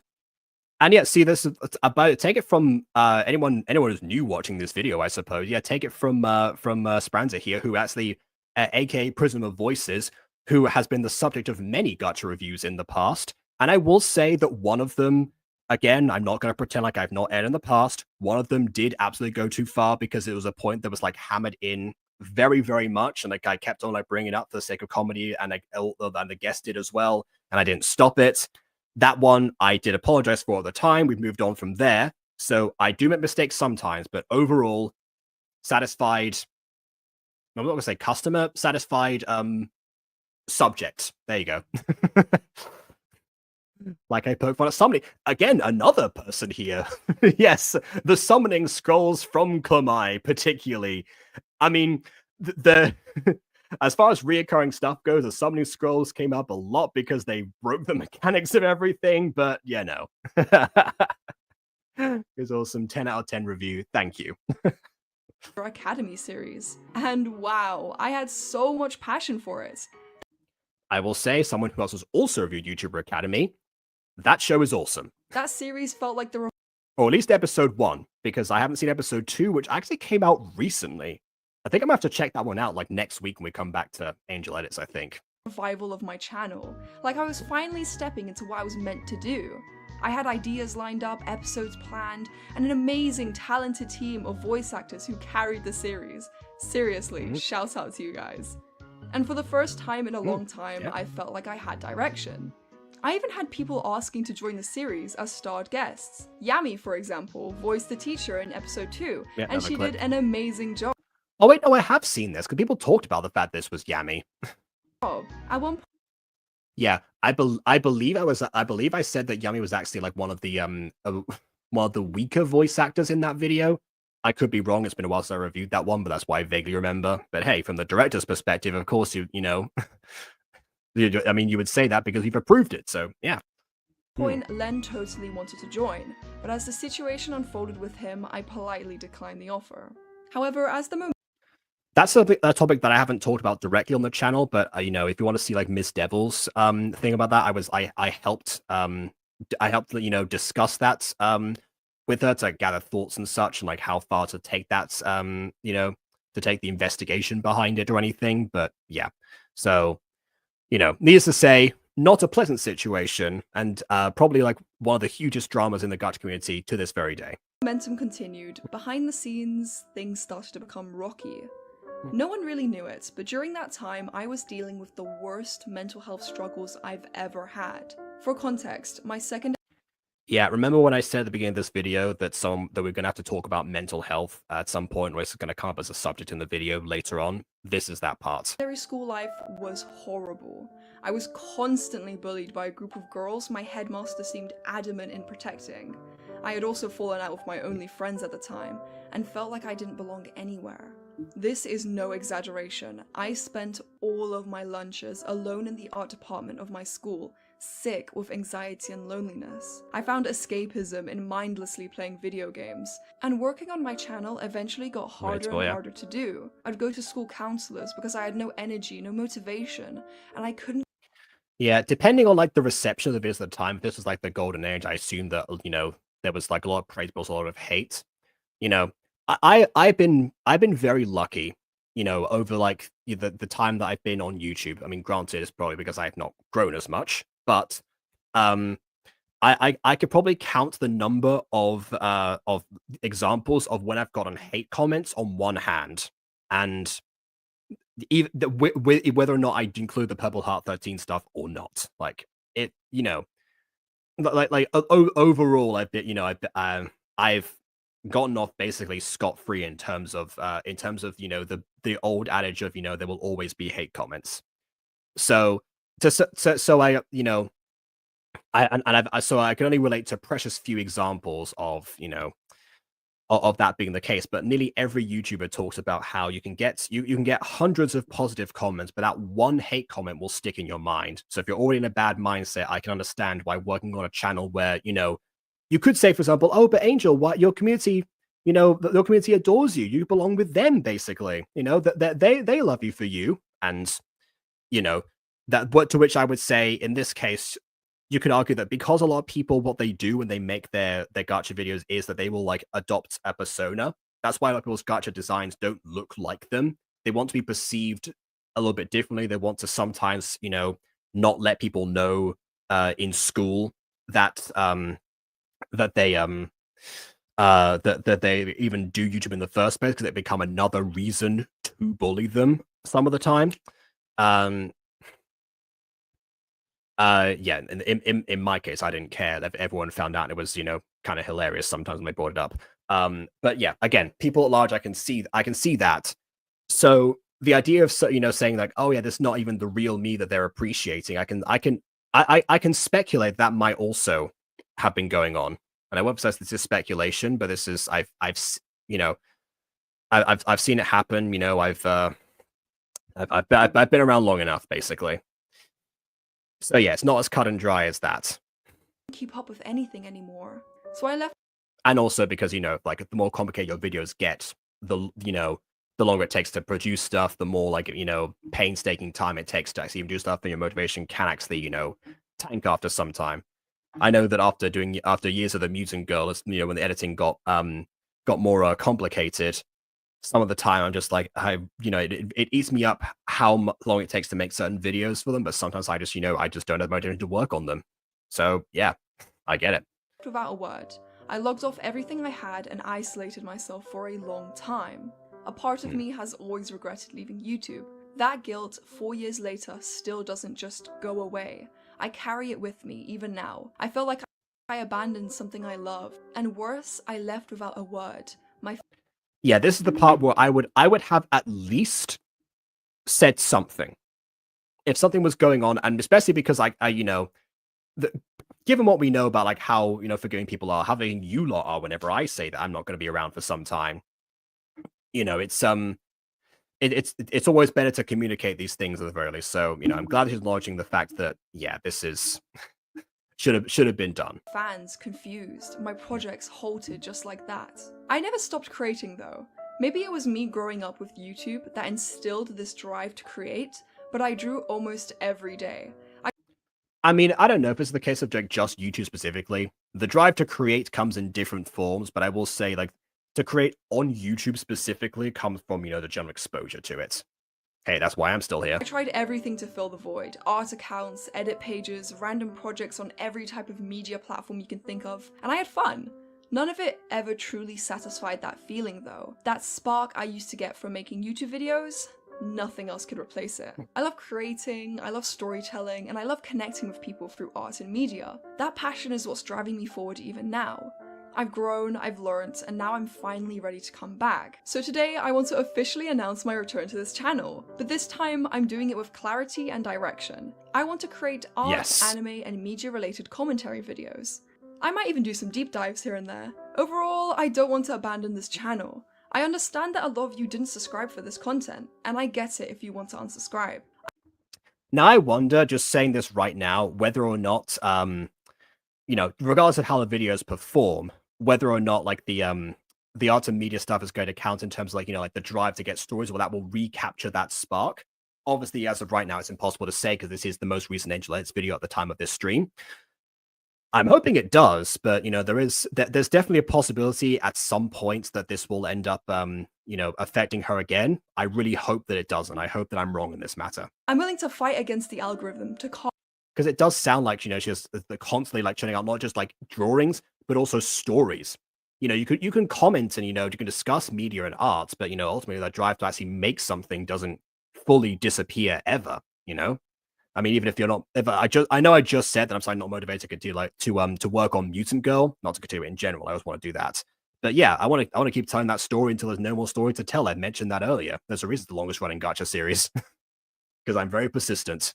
And yeah, see, this is about take it from anyone who's new watching this video, I suppose. Yeah, take it from Spranza here, who actually, aka Prism of Voices, who has been the subject of many gacha reviews in the past. And I will say that one of them, again, I'm not going to pretend like I've not aired in the past. One of them did absolutely go too far, because it was a point that was like hammered in very, very much, and like I kept on like bringing it up for the sake of comedy, and the guest did as well, and I didn't stop it. That one I did apologize for at the time. We've moved on from there. So I do make mistakes sometimes, but overall, satisfied. I'm not going to say customer, satisfied subject. There you go. Like I poke fun at somebody. Again, another person here. Yes, the summoning scrolls from Klamai, particularly. I mean, the as far as reoccurring stuff goes, the summoning scrolls came up a lot because they broke the mechanics of everything, but yeah, no. It's awesome. 10 out of 10 review. Thank you. Academy series. And wow, I had so much passion for it. I will say, someone who else has also reviewed YouTuber Academy, that show is awesome. That series felt like the or at least episode 1, because I haven't seen episode 2, which actually came out recently. I think I'm gonna have to check that one out like next week when we come back to Angel Edits, I think. Revival of my channel. Like I was finally stepping into what I was meant to do. I had ideas lined up, episodes planned, and an amazing, talented team of voice actors who carried the series. Seriously, shouts out to you guys. And for the first time in a long time, I felt like I had direction. I even had people asking to join the series as starred guests. Yami, for example, voiced the teacher in episode 2, and she did an amazing job. Oh wait, no, I have seen this, because people talked about the fact this was Yami. At one point, yeah, I believe I said that Yami was actually like one of the weaker voice actors in that video. I could be wrong. It's been a while since I reviewed that one, but that's why I vaguely remember. But hey, from the director's perspective, of course, you would say that because you've approved it. So yeah. Len totally wanted to join, but as the situation unfolded with him, I politely declined the offer. However, as the moment that's a topic that I haven't talked about directly on the channel, but if you want to see like Miss Devil's thing about that, I helped discuss that with her to gather thoughts and such, and like how far to take that to take the investigation behind it or anything. But yeah, so needless to say, not a pleasant situation, and probably like one of the hugest dramas in the gacha community to this very day. Momentum continued. Behind the scenes, things started to become rocky. No one really knew it, but during that time, I was dealing with the worst mental health struggles I've ever had. For context, my second... Yeah, remember when I said at the beginning of this video that we're going to have to talk about mental health at some point, where it's going to come up as a subject in the video later on? This is that part. Secondary school life was horrible. I was constantly bullied by a group of girls my headmaster seemed adamant in protecting. I had also fallen out with my only friends at the time, and felt like I didn't belong anywhere. This is no exaggeration. I spent all of my lunches alone in the art department of my school, sick with anxiety and loneliness. I found escapism in mindlessly playing video games, and working on my channel eventually got harder and harder to do. I'd go to school counselors because I had no energy, no motivation, and I couldn't... Yeah, depending on like the reception of the videos at the time, if this was like the golden age, I assume that, there was like a lot of praise, but also a lot of hate. You know, I've been very lucky, you know, over like the time that I've been on YouTube. I mean, granted, it's probably because I have not grown as much, but um, I could probably count the number of examples of when I've gotten hate comments on one hand, and even whether or not I include the Purple Heart 13 stuff or not, like it, you know, overall, I've been, you know, I've gotten off basically scot-free in terms of you know, the old adage of, you know, there will always be hate comments. So so I, you know, so I can only relate to precious few examples of, you know, of that being the case, but nearly every YouTuber talks about how you can get hundreds of positive comments, but that one hate comment will stick in your mind. So if you're already in a bad mindset, I can understand why working on a channel where, you know, you could say, for example, oh, but Angel, what your community, you know, your community adores you. You belong with them, basically. You know, that they love you for you. And, you know, that what to which I would say in this case, you could argue that because a lot of people, what they do when they make their gacha videos is that they will like adopt a persona. That's why a lot of people's gacha designs don't look like them. They want to be perceived a little bit differently. They want to sometimes, you know, not let people know in school that that they that they even do YouTube in the first place, because it become another reason to bully them some of the time. Yeah, in my case, I didn't care that everyone found out. It was, you know, kind of hilarious sometimes when they brought it up. But yeah, again, people at large, I can see that. So the idea of, you know, saying like, oh yeah, this is not even the real me that they're appreciating. I can speculate that might also have been going on. And I won't say this is speculation, but this is you know, I've seen it happen. You know, I've been around long enough, basically. So yeah, it's not as cut and dry as that. Keep up with anything anymore. So I left. And also because, you know, like the more complicated your videos get, the, you know, the longer it takes to produce stuff, the more like, you know, painstaking time it takes to actually even do stuff, and your motivation can actually, you know, tank after some time. I know that after years of the Mutant Girl, you know, when the editing got more complicated, some of the time I'm just like, you know, it eats me up how long it takes to make certain videos for them, but sometimes I just, you know, I just don't have motivation to work on them. So yeah, I get it. Without a word. I logged off everything I had and isolated myself for a long time. A part of me has always regretted leaving YouTube. That guilt, 4 years later, still doesn't just go away. I carry it with me, even now. I feel like I abandoned something I love. And worse, I left without a word. Yeah, this is the part where I would have at least said something if something was going on, and especially because I you know, given what we know about like how, you know, forgiving people are, how forgiving you lot are whenever I say that I'm not going to be around for some time, you know, it's always better to communicate these things at the very least. So, you know, I'm glad he's acknowledging the fact that, yeah, this is should have been done. Fans confused, my projects halted just like that. I never stopped creating though. Maybe it was me growing up with YouTube that instilled this drive to create, but I drew almost every day. I mean, I don't know if it's the case of just YouTube specifically. The drive to create comes in different forms, but I will say, like, to create on YouTube specifically comes from, you know, the general exposure to it. Hey, that's why I'm still here. I tried everything to fill the void. Art accounts, edit pages, random projects on every type of media platform you can think of, and I had fun. None of it ever truly satisfied that feeling though. That spark I used to get from making YouTube videos, nothing else could replace it. I love creating, I love storytelling, and I love connecting with people through art and media. That passion is what's driving me forward even now. I've grown, I've learnt, and now I'm finally ready to come back. So today I want to officially announce my return to this channel, but this time I'm doing it with clarity and direction. I want to create art, anime, and media related commentary videos. I might even do some deep dives here and there. Overall, I don't want to abandon this channel. I understand that a lot of you didn't subscribe for this content, and I get it if you want to unsubscribe. Now I wonder, just saying this right now, whether or not, you know, regardless of how the videos perform, whether or not like the arts and media stuff is going to count in terms of like, you know, like the drive to get stories, or that will recapture that spark. Obviously, as of right now, it's impossible to say because this is the most recent Angel Edits video at the time of this stream. I'm hoping it does, but there's definitely a possibility at some point that this will end up affecting her again. I really hope that it doesn't. I hope that I'm wrong in this matter. I'm willing to fight against the algorithm to because it does sound like she's constantly like churning out not just like drawings but also stories. You can comment and you can discuss media and art, but ultimately that drive to actually make something doesn't fully disappear ever. I mean, even if you're not, if I know I just said that I'm not motivated to continue to work on Mutant Girl, not to continue it in general. I always want to do that, but yeah, I want to keep telling that story until there's no more story to tell. I mentioned that earlier. There's a reason it's the longest running Gacha series because I'm very persistent,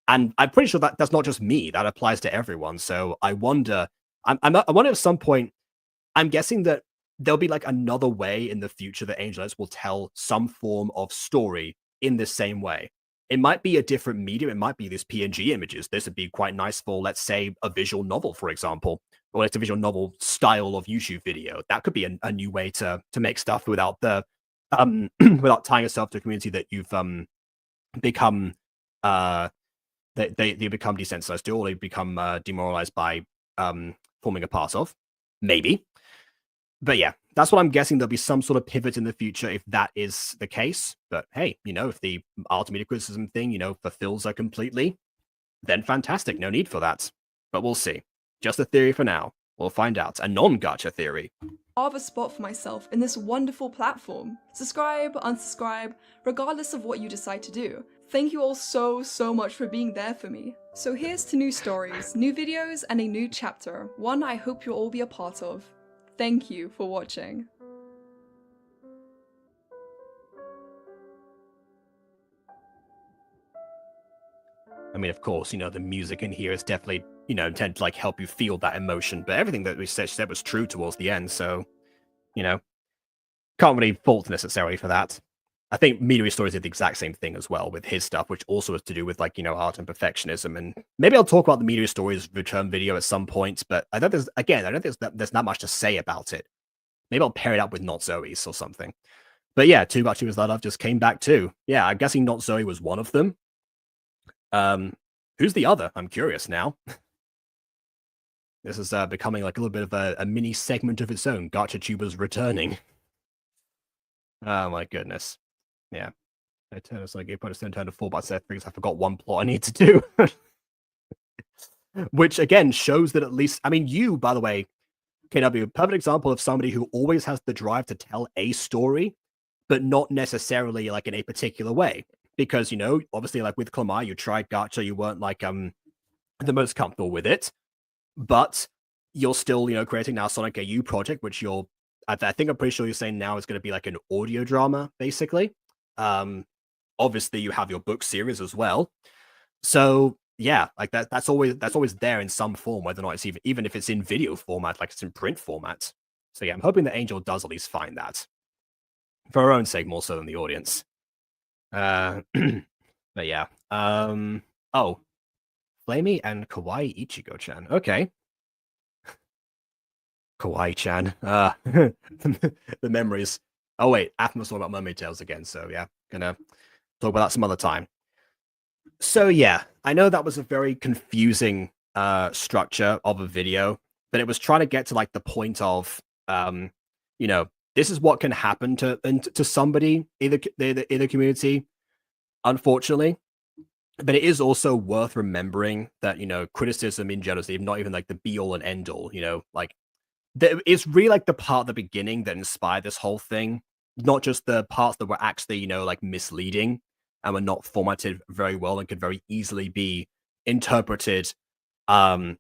and I'm pretty sure that that's not just me. That applies to everyone. So I wonder, I wonder at some point. I'm guessing that there'll be like another way in the future that Angel will tell some form of story in the same way. It might be a different medium. It might be these PNG images. This would be quite nice for, let's say, a visual novel, for example, or it's a visual novel style of YouTube video. That could be a new way to make stuff without the without tying yourself to a community that you've become they become desensitized to, or they become demoralized by forming a part of. Maybe. But yeah, that's what I'm guessing. There'll be some sort of pivot in the future if that is the case. But hey, if the art media criticism thing, fulfills her completely, then fantastic. No need for that. But we'll see. Just a theory for now. We'll find out. A non-gacha theory. Carve a spot for myself in this wonderful platform. Subscribe, unsubscribe, regardless of what you decide to do. Thank you all so much for being there for me. So here's to new stories, new videos, and a new chapter. One I hope you'll all be a part of. Thank you for watching. I mean, of course, the music in here is definitely, intended to like help you feel that emotion, but everything that we said was true towards the end, so, can't really fault necessarily for that. I think Midori Stories did the exact same thing as well with his stuff, which also has to do with like, art and perfectionism. And maybe I'll talk about the Midori Stories return video at some point, but I don't think there's not much to say about it. Maybe I'll pair it up with Not Zoe's or something. But yeah, Two Gachibas That Love just came back too. Yeah, I'm guessing Not Zoe was one of them. Who's the other? I'm curious now. This is becoming like a little bit of a mini segment of its own. GachaTubers returning. Oh my goodness. Yeah. I turn it's like put a turn to 4x7 because I forgot one plot I need to do. Which again shows that at least, I mean, you, by the way, KW, perfect example of somebody who always has the drive to tell a story, but not necessarily like in a particular way. Because, obviously like with Clamar, you tried Gacha, you weren't like the most comfortable with it, but you're still, creating now Sonic AU project, which I think I'm pretty sure you're saying now is going to be like an audio drama, basically. Obviously you have your book series as well. So yeah, like that's always there in some form, whether or not it's even if it's in video format, like it's in print format. So yeah, I'm hoping that Angel does at least find that. For her own sake, more so than the audience. But yeah. Oh. Flamey and Kawaii Ichigo-chan. Okay. Kawaii-chan. The memories. Oh wait, Athmos talking about Mermaid Tales again, so yeah, gonna talk about that some other time. So yeah, I know that was a very confusing structure of a video, but it was trying to get to like the point of this is what can happen to somebody in the community, unfortunately. But it is also worth remembering that criticism in general is not even like the be all and end all. Like it's really like the part at the beginning that inspired this whole thing, not just the parts that were actually like misleading and were not formatted very well and could very easily be interpreted to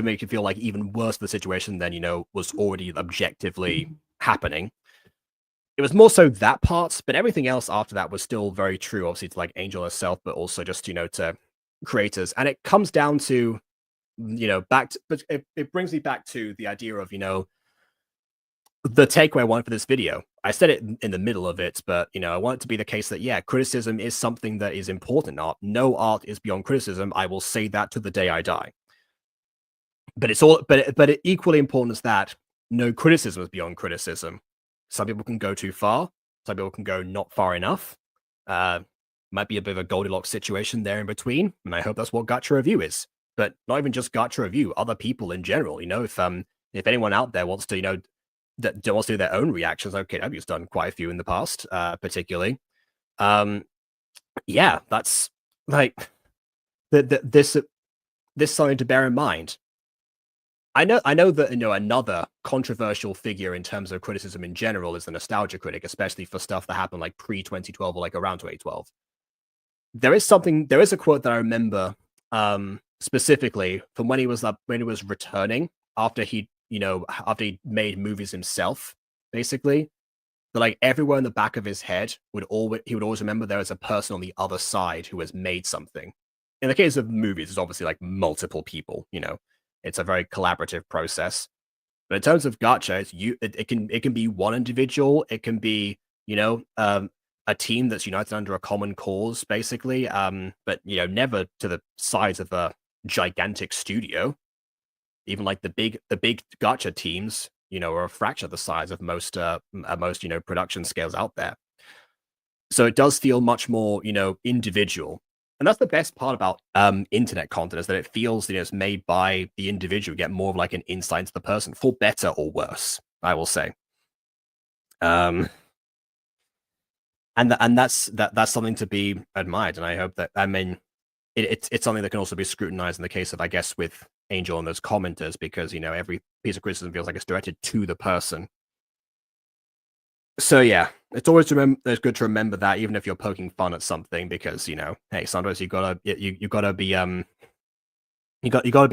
make you feel like even worse of the situation than was already objectively happening. It was more so that part, but everything else after that was still very true, obviously, to like Angel herself, but also just to creators. And it comes down to but it brings me back to the idea of the takeaway I want for this video. I said it in the middle of it, but I want it to be the case that yeah, criticism is something that is important. Art, no art is beyond criticism. I will say that to the day I die. But but equally important as that, no criticism is beyond criticism. Some people can go too far. Some people can go not far enough. Might be a bit of a Goldilocks situation there in between, and I hope that's what Gacha Review is. but not even just Gacha Review, other people in general. If anyone out there wants to, that wants to do their own reactions, okay, I've just done quite a few in the past, particularly. Yeah, that's like this something to bear in mind. I know that another controversial figure in terms of criticism in general is the nostalgia critic, especially for stuff that happened like pre-2012 or like around 2012. There is a quote that I remember specifically from when he was returning after he made movies himself, basically. That like everywhere in the back of his head he would always remember there was a person on the other side who has made something. In the case of movies, it's obviously like multiple people, it's a very collaborative process. But in terms of gacha, it can be one individual, it can be, a team that's united under a common cause, basically. But never to the size of a gigantic studio. Even like the big gacha teams, are a fraction of the size of most production scales out there. So it does feel much more, individual. And that's the best part about internet content, is that it feels, it's made by the individual. You get more of like an insight into the person, for better or worse, I will say. And that's something to be admired. And I hope that, it's something that can also be scrutinized in the case of, I guess, with Angel and those commenters, because, every piece of criticism feels like it's directed to the person. So yeah, it's always it's good to remember that, even if you're poking fun at something, because hey, sometimes you gotta be you gotta be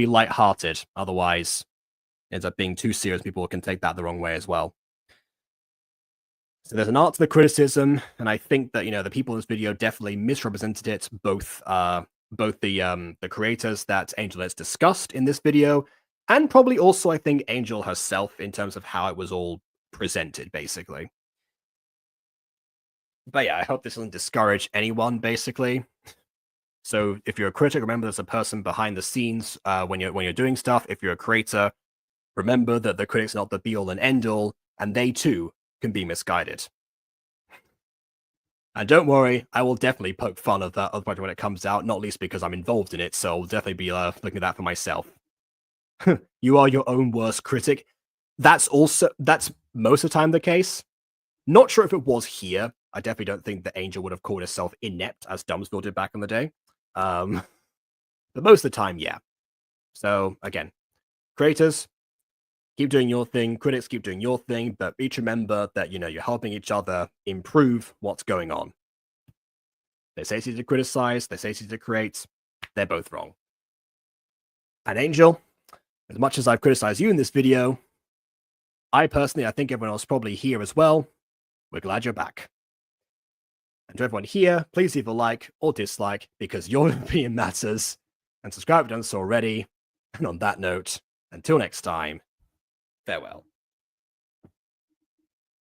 lighthearted. Otherwise, it ends up being too serious. People can take that the wrong way as well. So there's an art to the criticism, and I think that the people in this video definitely misrepresented it. Both the creators that Angel has discussed in this video, and probably also I think Angel herself, in terms of how it was all presented, basically. But yeah, I hope this doesn't discourage anyone, basically. So if you're a critic, remember there's a person behind the scenes when you're doing stuff. If you're a creator, remember that the critic's not the be-all and end-all, and they too can be misguided. And don't worry, I will definitely poke fun of that other project when it comes out, not least because I'm involved in it, so I'll definitely be looking at that for myself. You are your own worst critic. That's most of the time the case. Not sure if it was here. I definitely don't think that Angel would have called herself inept, as Dumbsville did back in the day. But most of the time, yeah. So, again, creators, keep doing your thing. Critics, keep doing your thing. But each remember that, you're helping each other improve what's going on. They say it's easy to criticize. They say it's easy to create. They're both wrong. And Angel, as much as I've criticized you in this video, I think everyone else probably here as well, we're glad you're back. And to everyone here, please leave a like or dislike, because your opinion matters. And subscribe if you've done so already. And on that note, until next time, farewell.